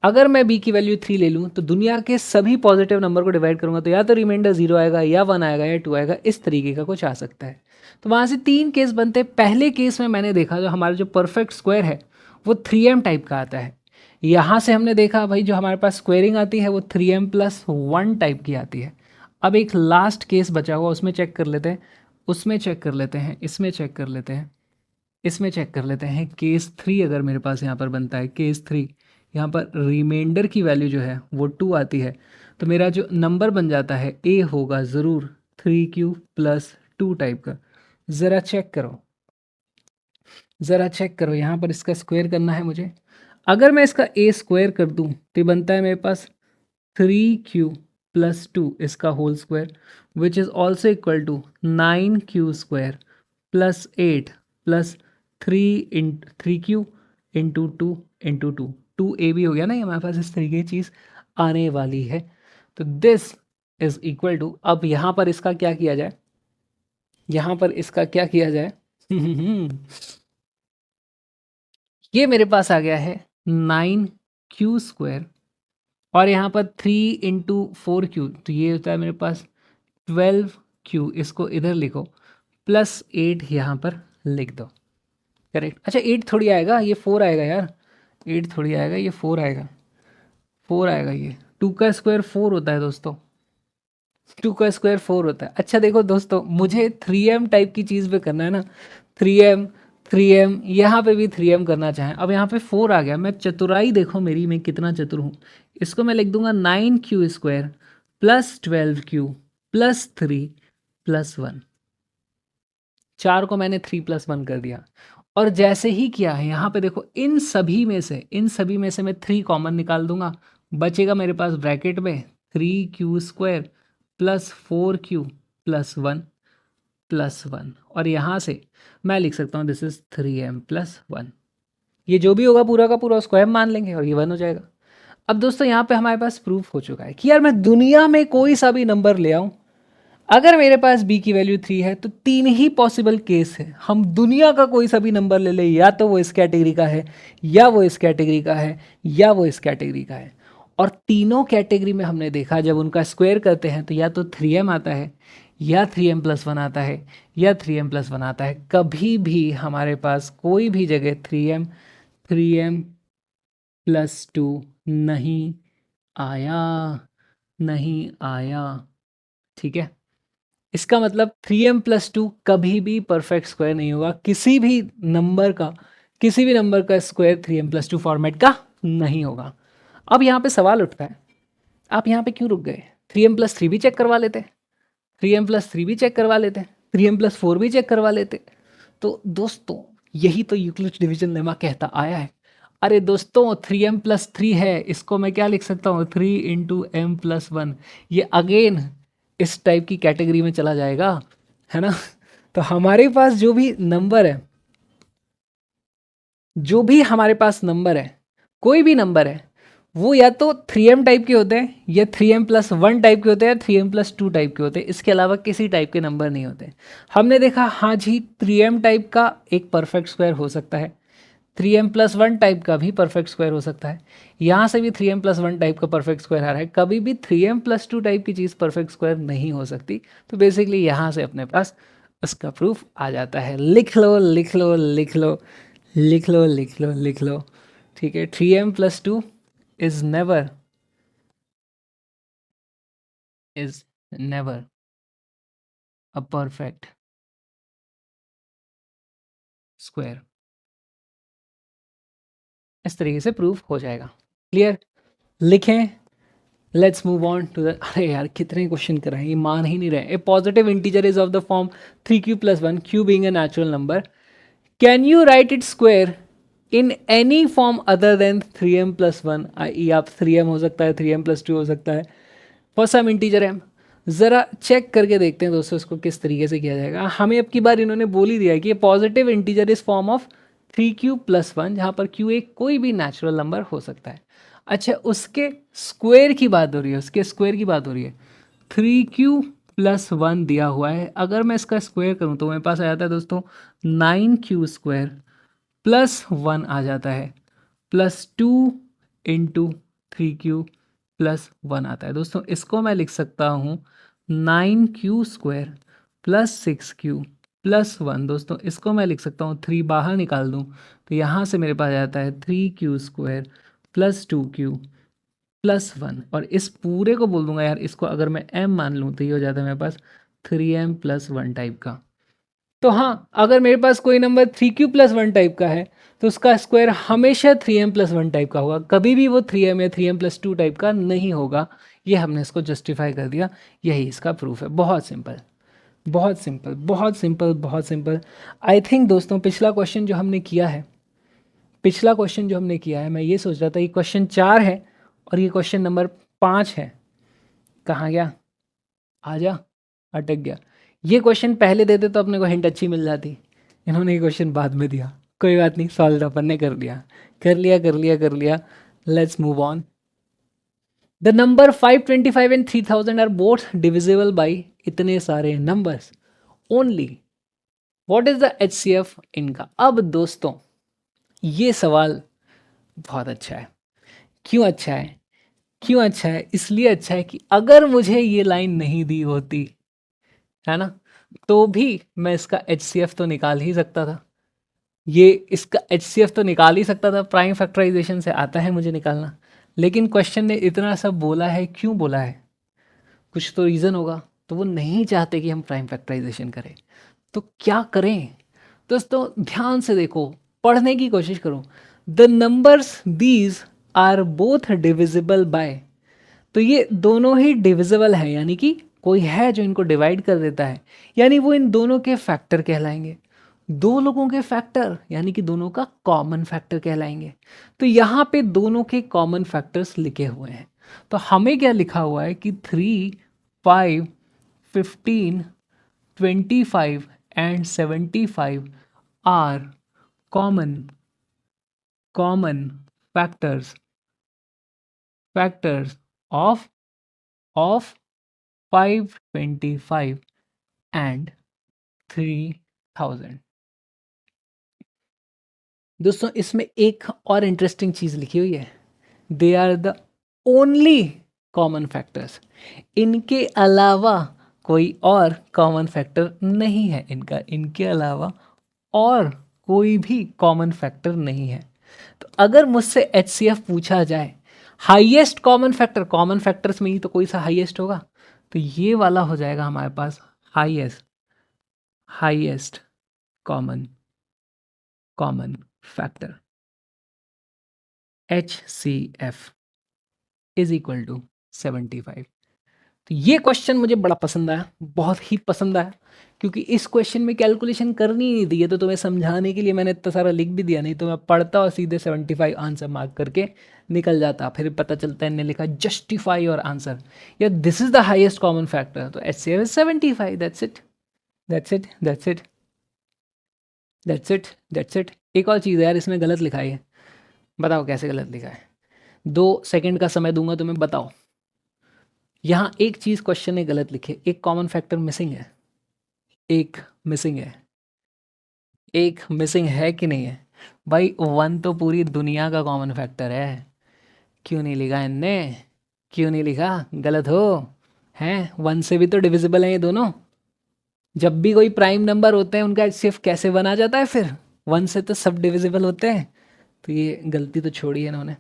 Speaker 1: अगर मैं b की वैल्यू 3 ले लूँ तो दुनिया के सभी पॉजिटिव नंबर को डिवाइड करूँगा तो या तो रिमाइंडर 0 आएगा या 1 आएगा या 2 आएगा, इस तरीके का कुछ आ सकता है। तो वहाँ से 3 केस बनते हैं। पहले केस में मैंने देखा जो हमारा जो परफेक्ट स्क्वायर है वो 3m टाइप का आता है। यहाँ से हमने देखा भाई जो हमारे पास स्क्वेयरिंग आती है वो 3m प्लस 1 टाइप की आती है। अब एक लास्ट केस बचा हुआ उसमें चेक कर लेते हैं, उसमें चेक कर लेते हैं, इसमें चेक कर लेते हैं, इसमें चेक कर लेते हैं। केस 3 अगर मेरे पास यहाँ पर बनता है, केस 3 यहाँ पर रिमाइंडर की वैल्यू जो है वो 2 आती है तो मेरा जो नंबर बन जाता है ए होगा ज़रूर 3q प्लस 2 टाइप का। ज़रा चेक करो, ज़रा चेक करो, यहाँ पर इसका स्क्वायर करना है मुझे। अगर मैं इसका ए स्क्वायर कर दूँ तो बनता है मेरे पास 3q प्लस 2 इसका whole square which is also equal to 9q square plus 8 plus 3q into 2 into 2a भी हो गया ना, ये हमारे पास इस तरीके की चीज़ आने वाली है। तो दिस इज इक्वल टू, अब यहाँ पर इसका क्या किया जाए, यहाँ पर इसका क्या किया जाए ये मेरे पास आ गया है 9q स्क्वायर और यहाँ पर 3 इंटू 4q तो ये होता है मेरे पास 12q, इसको इधर लिखो प्लस 8 यहाँ पर लिख दो। करेक्ट। अच्छा 8 थोड़ी आएगा, ये 4 आएगा यार, 8 थोड़ी आएगा, ये 4 आएगा, 4 आएगा। ये 2 का स्क्वायर 4 होता है दोस्तों, 2 का स्क्वायर 4 होता है। अच्छा देखो दोस्तों, मुझे 3m टाइप की चीज़ पे करना है ना, 3m 3m, यहाँ पे भी 3m करना चाहें। अब यहाँ पे 4 आ गया, मैं चतुराई देखो मेरी, मैं कितना चतुर हूँ। इसको मैं लिख दूंगा 9q square plus 12q plus 3 plus 1। 4 को मैंने 3 प्लस 1 कर दिया, और जैसे ही किया है यहाँ पे देखो, इन सभी में से मैं 3 कॉमन निकाल दूंगा, बचेगा मेरे पास ब्रैकेट में 3q square plus 4q plus 1 plus 1, और यहाँ से मैं लिख सकता हूँ दिस इज 3m प्लस 1। ये जो भी होगा पूरा का पूरा उसको m मान लेंगे और ये 1 हो जाएगा। अब दोस्तों यहाँ पे हमारे पास प्रूफ हो चुका है कि यार मैं दुनिया में कोई सा भी नंबर ले आऊँ, अगर मेरे पास b की वैल्यू 3 है तो 3 ही पॉसिबल केस है। हम दुनिया का कोई सा भी नंबर ले ले, या तो वो इस कैटेगरी का है, या वो इस कैटेगरी का है, या वो इस कैटेगरी का है। और तीनों कैटेगरी में हमने देखा जब उनका स्क्वायर करते हैं तो या तो 3m आता है, या 3m प्लस 1 आता है, या 3m प्लस 1 आता है। कभी भी हमारे पास कोई भी जगह 3m प्लस 2 नहीं आया, नहीं आया। ठीक है, इसका मतलब 3m प्लस 2 कभी भी परफेक्ट स्क्वायर नहीं होगा। किसी भी नंबर का स्क्वायर 3m प्लस 2 फॉर्मेट का नहीं होगा। अब यहाँ पे सवाल उठता है, आप यहाँ पे क्यों रुक गए? 3m प्लस 3 भी चेक करवा लेते, 3m प्लस 3 भी चेक करवा लेते, 3m प्लस 4 भी चेक करवा लेते। तो दोस्तों यही तो यूक्लिड डिवीजन लेमा कहता आया है। अरे दोस्तों 3m प्लस 3 है, इसको मैं क्या लिख सकता हूँ, 3 इंटू एम प्लस 1। ये अगेन इस टाइप की कैटेगरी में चला जाएगा, है ना। तो हमारे पास जो भी नंबर है, कोई भी नंबर है, वो या तो 3m टाइप के होते हैं, या 3m प्लस 1 टाइप के होते हैं, या 3m प्लस 2 टाइप के होते हैं। इसके अलावा किसी टाइप के नंबर नहीं होते। हमने देखा हाँ जी 3m टाइप का एक परफेक्ट स्क्वायर हो सकता है, 3m प्लस 1 टाइप का भी परफेक्ट स्क्वायर हो सकता है, यहाँ से भी 3m प्लस 1 टाइप का परफेक्ट स्क्वायर आ रहा है। कभी भी 3m प्लस 2 टाइप की चीज़ परफेक्ट स्क्वायर नहीं हो सकती। तो बेसिकली यहाँ से अपने पास उसका प्रूफ आ जाता है। लिख लो लिख लो लिख लो लिख लो लिख लो लिख लो। ठीक है, 3m प्लस 2 is never a perfect square. इस तरीके से प्रूफ हो जाएगा। क्लियर? लिखें, let's move on to the, अरे यार कितने क्वेश्चन कर रहे हैं, ये मान ही नहीं रहे। A positive integer is of the form 3q plus 1, q being a natural number, can you write it square in any form other than 3m plus 1, आई आप 3m हो सकता है, 3m प्लस 2 हो सकता है, फॉर सम इंटीजर m। ज़रा चेक करके देखते हैं दोस्तों इसको किस तरीके से किया जाएगा। हमें अब की बार इन्होंने बोल ही दिया है कि ये positive integer is form of 3q plus 1, जहाँ पर q एक कोई भी नेचुरल नंबर हो सकता है। अच्छा, उसके स्क्वायर की बात हो रही है, 3q प्लस 1 दिया हुआ है। अगर मैं इसका स्क्वायर करूँ तो मेरे पास आ जाता है दोस्तों 9q स्क्वायर प्लस 1 आ जाता है, प्लस 2 इंटू 3q प्लस 1 आता है। दोस्तों इसको मैं लिख सकता हूँ 9q square plus 6q plus 1। दोस्तों इसको मैं लिख सकता हूँ, 3 बाहर निकाल दूँ तो यहाँ से मेरे पास आ जाता है 3q square plus 2q plus 1, और इस पूरे को बोल दूंगा यार, इसको अगर मैं m मान लूँ तो ये हो जाता है मेरे पास 3m प्लस 1 टाइप का। तो हाँ, अगर मेरे पास कोई नंबर 3q प्लस 1 टाइप का है तो उसका स्क्वायर हमेशा 3m प्लस 1 टाइप का होगा, कभी भी वो 3m या 3m प्लस 2 टाइप का नहीं होगा। ये हमने इसको जस्टिफाई कर दिया, यही इसका प्रूफ है। बहुत सिंपल, बहुत सिंपल, बहुत सिंपल, बहुत सिंपल। आई थिंक दोस्तों पिछला क्वेश्चन जो हमने किया है, मैं ये सोच रहा था कि क्वेश्चन 4 है और ये क्वेश्चन नंबर 5 है। कहाँ गया? आजा, अटक गया। ये क्वेश्चन पहले देते तो अपने को हिंट अच्छी मिल जाती, इन्होंने ये क्वेश्चन बाद में दिया। कोई बात नहीं, सॉल्व अपन ने कर लिया, कर लिया कर लिया कर लिया। Let's move on. The number 525 and 3000 are both divisible by इतने सारे numbers only, what is the HCF इनका? अब दोस्तों ये सवाल बहुत अच्छा है। क्यों अच्छा है? क्यों अच्छा है? इसलिए अच्छा है कि अगर मुझे ये लाइन नहीं दी होती, है ना, तो भी मैं इसका HCF तो निकाल ही सकता था। ये इसका HCF तो निकाल ही सकता था, प्राइम फैक्टराइजेशन से आता है मुझे निकालना। लेकिन क्वेश्चन ने इतना सब बोला है, क्यों बोला है? कुछ तो रीज़न होगा, तो वो नहीं चाहते कि हम प्राइम फैक्टराइजेशन करें। तो क्या करें दोस्तों, ध्यान से देखो, पढ़ने की कोशिश करो। The numbers these are both divisible by, तो ये दोनों ही डिविजिबल हैं, यानी कि कोई है जो इनको डिवाइड कर देता है, यानी वो इन दोनों के फैक्टर कहलाएंगे। दो लोगों के फैक्टर यानी कि दोनों का कॉमन फैक्टर कहलाएंगे। तो यहाँ पे दोनों के कॉमन फैक्टर्स लिखे हुए हैं। तो हमें क्या लिखा हुआ है कि 3, 5, 15, 25 and 75 are common common factors factors of of 525 and 3000। दोस्तों इसमें एक और इंटरेस्टिंग चीज लिखी हुई है, they are the only common factors, इनके अलावा कोई और कॉमन फैक्टर नहीं है, इनके अलावा और कोई भी कॉमन फैक्टर नहीं है। तो अगर मुझसे HCF पूछा जाए, highest common factor, common factors में ही तो कोई सा हाईएस्ट होगा, तो ये वाला हो जाएगा हमारे पास highest highest common common factor, HCF is equal to 75। तो ये क्वेश्चन मुझे बड़ा पसंद आया, बहुत ही पसंद आया, क्योंकि इस क्वेश्चन में कैलकुलेशन करनी नहीं थी, ये तो तुम्हें समझाने के लिए मैंने इतना सारा लिख भी दिया, नहीं तो मैं पढ़ता और सीधे 75 आंसर मार्क करके निकल जाता, फिर पता चलता है इन्हें लिखा जस्टिफाई और आंसर, या this is the highest common factor, तो HCF is 75। That's it that's it that's it that's it that's it. एक और चीज़ है यार, इसमें गलत लिखा है, बताओ कैसे गलत लिखा है। 2 सेकंड का समय दूंगा तुम्हें, बताओ। यहाँ एक चीज़ क्वेश्चन ने गलत लिखे, एक कॉमन फैक्टर मिसिंग है, एक मिसिंग है, एक मिसिंग है कि नहीं है भाई। 1 तो पूरी दुनिया का कॉमन फैक्टर है, क्यों नहीं लिखा इनने, क्यों नहीं लिखा, गलत हो हैं। 1 से भी तो डिविजिबल है ये दोनों। जब भी कोई प्राइम नंबर होते हैं उनका HCF कैसे बना जाता है, फिर 1 से तो सब डिविजिबल होते हैं। तो ये गलती तो छोड़ी है इन्होंने।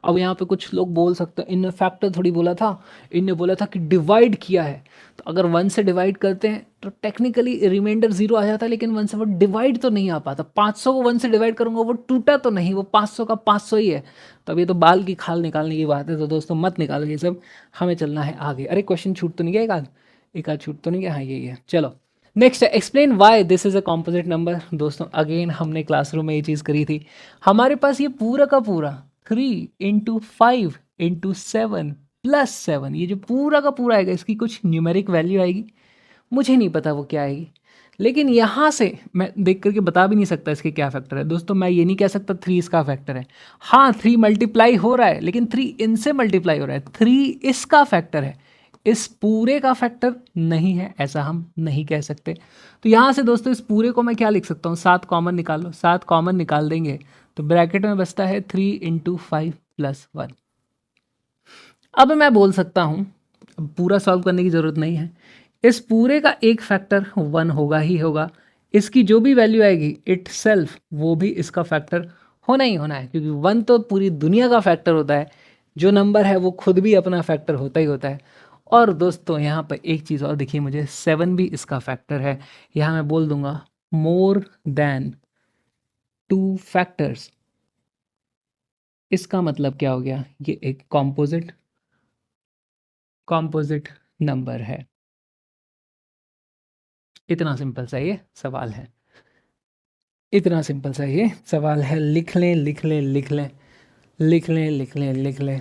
Speaker 1: अब यहाँ पे कुछ लोग बोल सकते हैं इनने फैक्टर थोड़ी बोला था, इनने बोला था कि डिवाइड किया है। तो अगर 1 से डिवाइड करते हैं तो टेक्निकली रिमाइंडर 0 आ जाता है, लेकिन 1 से वो डिवाइड तो नहीं आ पाता। 500 को 1 से डिवाइड करूंगा वो टूटा तो नहीं, वो 500 का 500 ही है। तो अब ये तो बाल की खाल निकालने की बात है, तो दोस्तों मत निकालो ये सब, हमें चलना है आगे। अरे क्वेश्चन छूट तो नहीं गया, एक आध छूट तो नहीं गया, हाँ यही है। चलो नेक्स्ट है, explain why this is a composite number. दोस्तों अगेन हमने क्लासरूम में ये चीज़ करी थी। हमारे पास ये पूरा का पूरा 3 इंटू 5 इंटू 7 प्लस 7, ये जो पूरा का पूरा आएगा इसकी कुछ न्यूमेरिक वैल्यू आएगी, मुझे नहीं पता वो क्या आएगी, लेकिन यहाँ से मैं देख करके बता भी नहीं सकता इसके क्या फैक्टर है। दोस्तों मैं ये नहीं कह सकता 3 इसका फैक्टर है, हाँ 3 मल्टीप्लाई हो रहा है, लेकिन 3 इनसे मल्टीप्लाई हो रहा है, 3 इसका फैक्टर है, इस पूरे का फैक्टर नहीं है, ऐसा हम नहीं कह सकते। तो यहाँ से दोस्तों इस पूरे को मैं क्या लिख सकता हूँ, 7 कॉमन निकाल लो, 7 कॉमन निकाल देंगे तो ब्रैकेट में बचता है 3 इंटू 5 प्लस 1। अब मैं बोल सकता हूँ, पूरा सॉल्व करने की ज़रूरत नहीं है, इस पूरे का एक फैक्टर 1 होगा ही होगा, इसकी जो भी वैल्यू आएगी इट सेल्फ वो भी इसका फैक्टर होना ही होना है, क्योंकि 1 तो पूरी दुनिया का फैक्टर होता है, जो नंबर है वो खुद भी अपना फैक्टर होता ही होता है। और दोस्तों यहाँ पर एक चीज़ और दिखी मुझे, 7 भी इसका फैक्टर है। यहाँ मैं बोल दूंगा मोर देन 2 फैक्टर्स, इसका मतलब क्या हो गया, ये एक कॉम्पोजिट नंबर है। इतना सिंपल सा ये सवाल है, इतना सिंपल सा ये सवाल है। लिख लें लिख लें लिख लें लिख लें लिख लें लिख लें।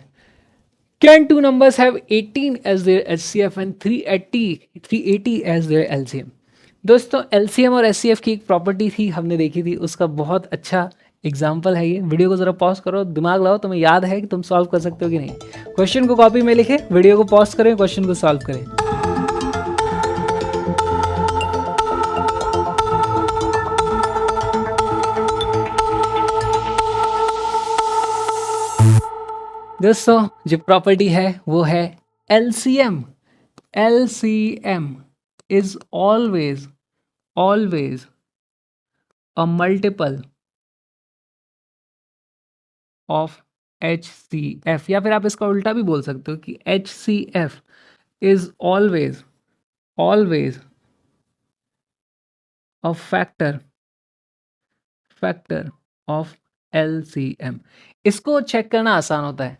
Speaker 1: Can two numbers have 18 as their HCF and 380 as their LCM? दोस्तों LCM और HCF की एक प्रॉपर्टी थी, हमने देखी थी, उसका बहुत अच्छा एग्जाम्पल है ये। वीडियो को ज़रा पॉज करो, दिमाग लगाओ, तुम्हें याद है कि तुम सॉल्व कर सकते हो कि नहीं। क्वेश्चन को कॉपी में लिखे, वीडियो को पॉज करें, क्वेश्चन को सॉल्व करें। दोस्तों जो प्रॉपर्टी है वो है LCM। LCM is always a multiple of HCF, या फिर आप इसका उल्टा भी बोल सकते हो कि HCF is always a factor of LCM। इसको चेक करना आसान होता है।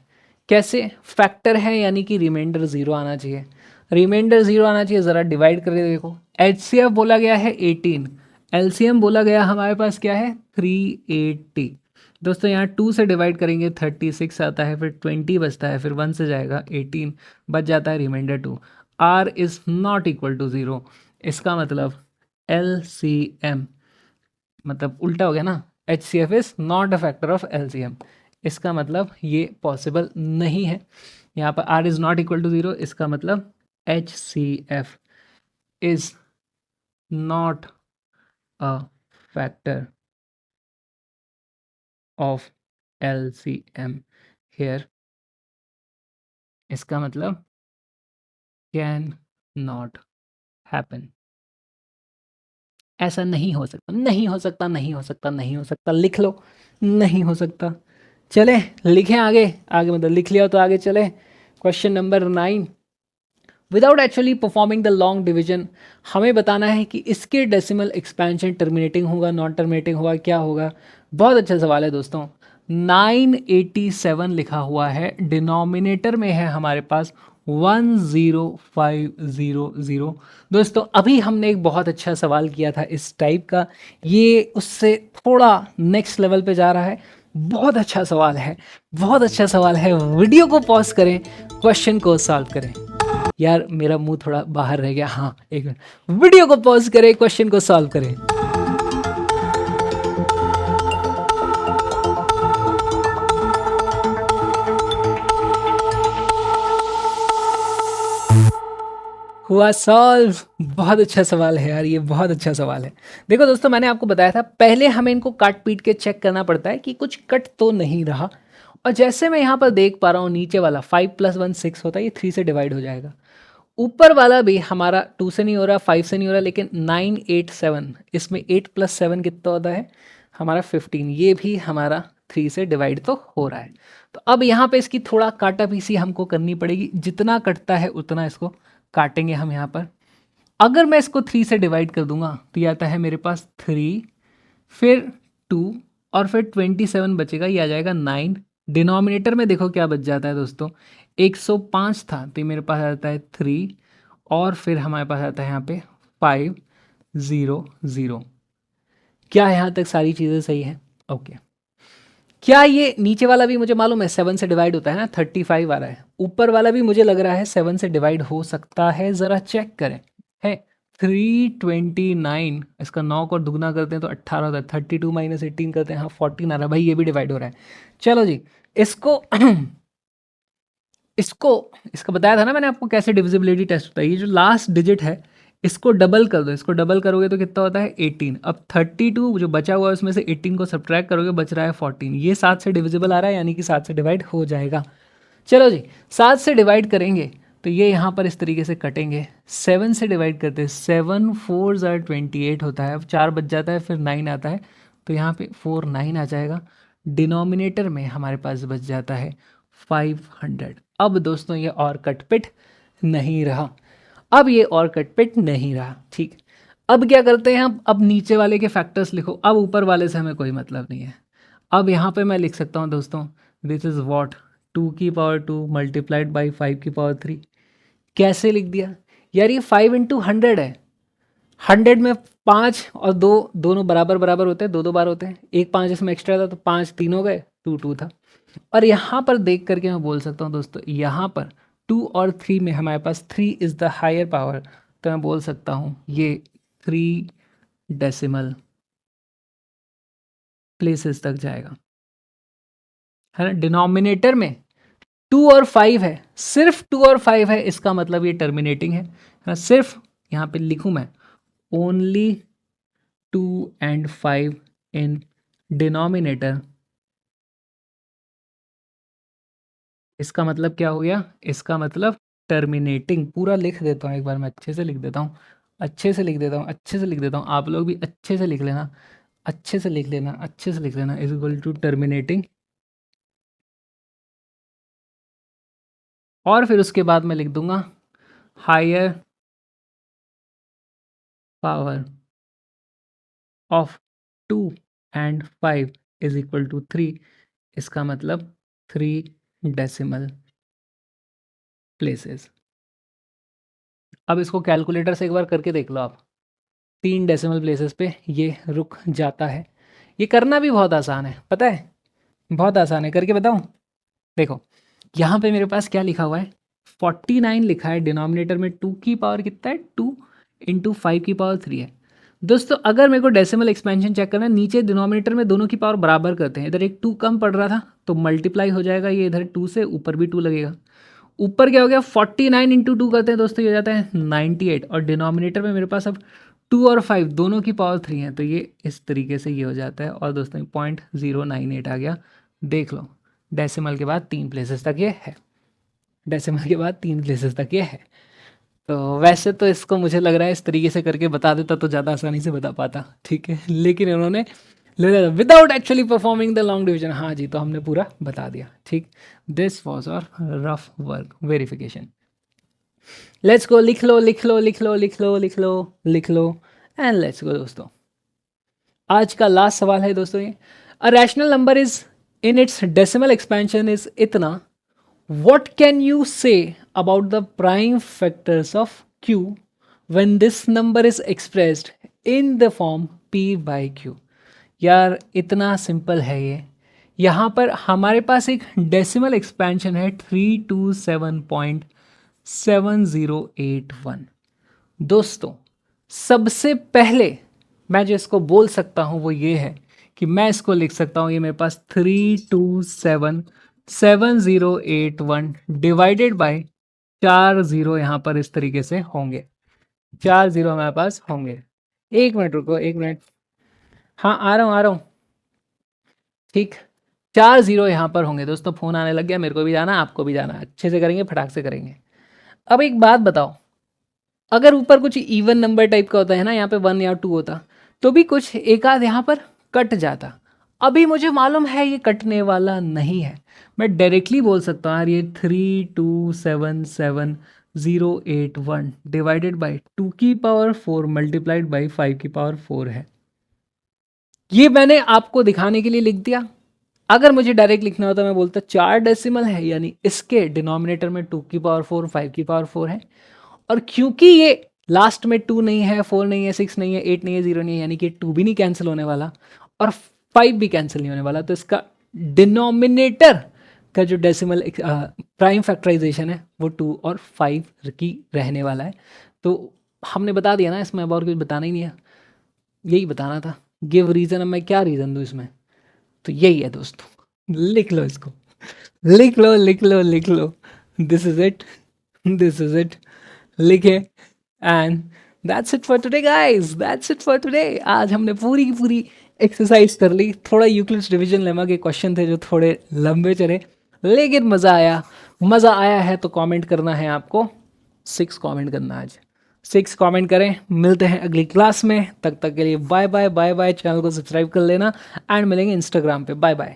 Speaker 1: कैसे? फैक्टर है यानी कि रिमाइंडर ज़ीरो आना चाहिए। रिमाइंडर ज़ीरो आना चाहिए, ज़रा डिवाइड करके देखो। HCF बोला गया है 18, LCM बोला गया हमारे पास क्या है 380। दोस्तों यहाँ 2 से डिवाइड करेंगे 36 आता है, फिर 20 बचता है, फिर 1 से जाएगा 18, बच जाता है remainder 2। R is not equal to 0। इसका मतलब LCM मतलब उल्टा हो गया ना, HCF is not a factor of LCM। इसका मतलब ये पॉसिबल नहीं है। यहाँ पर R is not equal to 0, इसका मतलब HCF is not a factor of LCM here. इसका मतलब कैन नॉट हैपन। ऐसा नहीं हो सकता, नहीं हो सकता, नहीं हो सकता, नहीं हो सकता, लिख लो, नहीं हो सकता। चले लिखें आगे, आगे मतलब लिख लिया तो आगे चले। Question number 9, without actually performing the long division, हमें बताना है कि इसके डेसिमल एक्सपेंशन टर्मिनेटिंग होगा, नॉन टर्मिनेटिंग होगा, क्या होगा। बहुत अच्छा सवाल है दोस्तों। 987 लिखा हुआ है, डिनोमिनेटर में है हमारे पास 10500। दोस्तों अभी हमने एक बहुत अच्छा सवाल किया था इस टाइप का, ये उससे थोड़ा नेक्स्ट लेवल पे जा रहा है। बहुत अच्छा सवाल है, बहुत अच्छा सवाल है। वीडियो को पॉज करें, क्वेश्चन को सॉल्व करें। यार मेरा मुंह थोड़ा बाहर रह गया, हाँ एक मिनट। वीडियो को पॉज करें, क्वेश्चन को सॉल्व करें। हुआ सॉल्व। बहुत अच्छा सवाल है यार, ये बहुत अच्छा सवाल है। देखो दोस्तों, मैंने आपको बताया था पहले हमें इनको काट पीट के चेक करना पड़ता है कि कुछ कट तो नहीं रहा। और जैसे मैं यहाँ पर देख पा रहा हूँ, नीचे वाला 5 + 1 6 होता है, ये 3 से डिवाइड हो जाएगा। ऊपर वाला भी हमारा 2 से नहीं हो रहा, 5 से नहीं हो रहा, लेकिन 987, इसमें 8 + 7 कितना होता है हमारा 15, ये भी हमारा 3 से डिवाइड तो हो रहा है। तो अब यहाँ पे इसकी थोड़ा काटा पीसी हमको करनी पड़ेगी, जितना कटता है उतना इसको काटेंगे हम यहाँ पर। अगर मैं इसको 3 से डिवाइड कर दूंगा तो ये आता है मेरे पास 3, फिर 2, और फिर 27 बचेगा, ये आ जाएगा 9। डिनोमिनेटर में देखो क्या बच जाता है दोस्तों, 105 था तो ये मेरे पास आता है 3, और फिर हमारे पास आता है यहाँ पे 500। क्या यहाँ तक सारी चीज़ें सही हैं? ओके। क्या ये नीचे वाला भी मुझे मालूम है 7 से डिवाइड होता है ना, 35 आ रहा है। ऊपर वाला भी मुझे लग रहा है 7 से डिवाइड हो सकता है, ज़रा चेक करें। है 329, इसका 9 को दुगना करते हैं तो 18 होता है, 32 - 18 करते हैं, हाँ 14 आ रहा है भाई, ये भी डिवाइड हो रहा है। चलो जी, इसको इसको इसका बताया था ना मैंने आपको कैसे डिविजिबिलिटी टेस्ट होता है। ये जो लास्ट डिजिट है इसको डबल कर दो, इसको डबल करोगे तो कितना होता है 18। अब 32 जो बचा हुआ है उसमें से 18 को सब्ट्रैक्ट करोगे, बच रहा है 14। ये 7 से डिविजिबल आ रहा है, यानी कि 7 से डिवाइड हो जाएगा। चलो जी, 7 से डिवाइड करेंगे तो ये यहाँ पर इस तरीके से कटेंगे। 7 से डिवाइड करते हैं, 7 4 28 होता है। अब 4 बच जाता है, फिर 9 आता है, तो यहाँ पे 4 9 आ जाएगा। डिनोमिनेटर में हमारे पास बच जाता है 500। अब दोस्तों ये और कटपिट नहीं रहा, अब ये और कटपिट नहीं रहा, ठीक। अब क्या करते हैं हम, अब नीचे वाले के फैक्टर्स लिखो, अब ऊपर वाले से हमें कोई मतलब नहीं है। अब यहाँ पे मैं लिख सकता हूँ दोस्तों, दिस इज़ वॉट 2 की पावर 2 मल्टीप्लाइड बाई 5 की पावर 3। कैसे लिख दिया यार, ये 5 × 100 है। 100 में 5 और 2 दोनों बराबर बराबर होते हैं, दो दो बार होते हैं। एक 5 इसमें एक्स्ट्रा था तो 5 3 हो गए, 2 2 था। और यहाँ पर देख करके मैं बोल सकता हूँ दोस्तों, यहाँ पर 2 और 3 में हमारे पास 3 इज़ द हायर पावर, तो मैं बोल सकता हूँ ये 3 डेसिमल प्लेसेस तक जाएगा, है ना। डिनोमिनेटर में 2 और 5 है, सिर्फ 2 और 5 है, इसका मतलब ये टर्मिनेटिंग है ना। सिर्फ यहाँ पे लिखूँ मैं ओनली 2 and 5 इन डिनोमिनेटर, इसका मतलब क्या हो गया, इसका मतलब टर्मिनेटिंग। पूरा लिख देता हूँ एक बार, मैं अच्छे से लिख देता हूँ, अच्छे से लिख देता हूँ, अच्छे से लिख देता हूँ। आप लोग भी अच्छे से लिख लेना, अच्छे से लिख लेना, अच्छे से लिख लेना। इज इक्वल टू टर्मिनेटिंग, और फिर उसके बाद मैं लिख दूंगा higher power of 2 and 5 is equal to 3, इसका मतलब 3 डेसिमल प्लेसेस। अब इसको कैलकुलेटर से एक बार करके देख लो आप, 3 डेसिमल प्लेसेस पे ये रुक जाता है। ये करना भी बहुत आसान है, पता है, बहुत आसान है, करके बताऊं। देखो यहाँ पे मेरे पास क्या लिखा हुआ है, 49 लिखा है, डिनोमिनेटर में 2 की पावर कितना है, 2 इंटू 5 की पावर 3 है। दोस्तों अगर मेरे को डेसिमल एक्सपेंशन चेक करना है, नीचे डिनोमिनेटर में दोनों की पावर बराबर करते हैं, इधर एक 2 कम पड़ रहा था तो मल्टीप्लाई हो जाएगा, ये इधर 2 से ऊपर भी 2 लगेगा। ऊपर क्या हो गया, 49 इंटू 2 करते हैं दोस्तों, ये हो जाता है 98, और डिनोमिनेटर में मेरे पास अब 2 और 5 दोनों की पावर 3 है, तो ये इस तरीके से ये हो जाता है, और दोस्तों 0.098 आ गया। देख लो, डेसिमल के बाद 3 प्लेसेस तक ये है, डेसिमल के बाद 3 प्लेसेस तक ये है। तो वैसे तो इसको मुझे लग रहा है इस तरीके से करके बता देता तो ज़्यादा आसानी से बता पाता, ठीक है, लेकिन इन्होंने without actually performing the long division, हाँ जी, तो हमने पूरा बता दिया, ठीक। दिस वॉज और rough work verification. Let's go, लिख लो लिख लो लिख लो लिख लो लिख लो लिख लो एंड लेट्स गो दोस्तों। आज का लास्ट सवाल है दोस्तों, ये a rational number is in its decimal expansion is इतना, what can you say about the prime factors of q when this number is expressed in the form p by q। यार इतना simple है ये, यहाँ पर हमारे पास एक decimal expansion है 327.7081। दोस्तों सबसे पहले मैं जो इसको बोल सकता हूँ वो ये है कि मैं इसको लिख सकता हूँ, ये मेरे पास 3277081 डिवाइडेड बाय 4 0 यहाँ पर इस तरीके से होंगे, 4 0 हमारे पास होंगे। एक मिनट रुको, एक मिनट, हाँ आ रहा हूँ, ठीक, 4 0 यहाँ पर होंगे। दोस्तों फ़ोन आने लग गया, मेरे को भी जाना, आपको भी जाना, अच्छे से करेंगे, फटाक से करेंगे। अब एक बात बताओ, अगर ऊपर कुछ इवन नंबर टाइप का होता है ना, यहाँ पे 1 या 2 होता तो भी कुछ एक आध यहाँ पर कट जाता। अभी मुझे मालूम है ये कटने वाला नहीं है, मैं डायरेक्टली बोल सकता हूँ यार ये 3277081 डिवाइडेड बाई 2 की पावर 4 मल्टीप्लाइड बाई 5 की पावर 4 है। ये मैंने आपको दिखाने के लिए लिख दिया। अगर मुझे डायरेक्ट लिखना होता मैं बोलता 4 डेसिमल है, यानी इसके डिनोमिनेटर में 2 की पावर 4 5 की पावर 4 है, और क्योंकि ये लास्ट में 2 नहीं है, 4 नहीं है, 6 नहीं है, 8 नहीं है, 0 नहीं है, यानी कि 2 भी नहीं कैंसिल होने वाला और 5 भी कैंसिल नहीं होने वाला, तो इसका डिनोमिनेटर का जो डेसिमल प्राइम फैक्टराइजेशन है वो 2 और 5 की रहने वाला है। तो हमने बता दिया ना, इसमें अब और कुछ बताना ही नहीं है, यही बताना था। गिव रीज़न, अब मैं क्या रीज़न दूँ इसमें, तो यही है दोस्तों, लिख लो इसको, लिख लो लिख लो लिख लो, this is it, this is it, लिखे, and that's it for today guys, that's it for today. आज हमने पूरी की पूरी एक्सरसाइज कर ली। थोड़ा यूक्लिड्स डिवीजन लेमा के क्वेश्चन थे जो थोड़े लंबे चले, लेकिन मज़ा आया। मज़ा आया है तो कमेंट करना है आपको, 6 कमेंट करना, आज 6 कमेंट करें। मिलते हैं अगली क्लास में, तब तक के लिए bye bye bye bye. Channel को सब्सक्राइब कर लेना एंड मिलेंगे इंस्टाग्राम पे। Bye bye.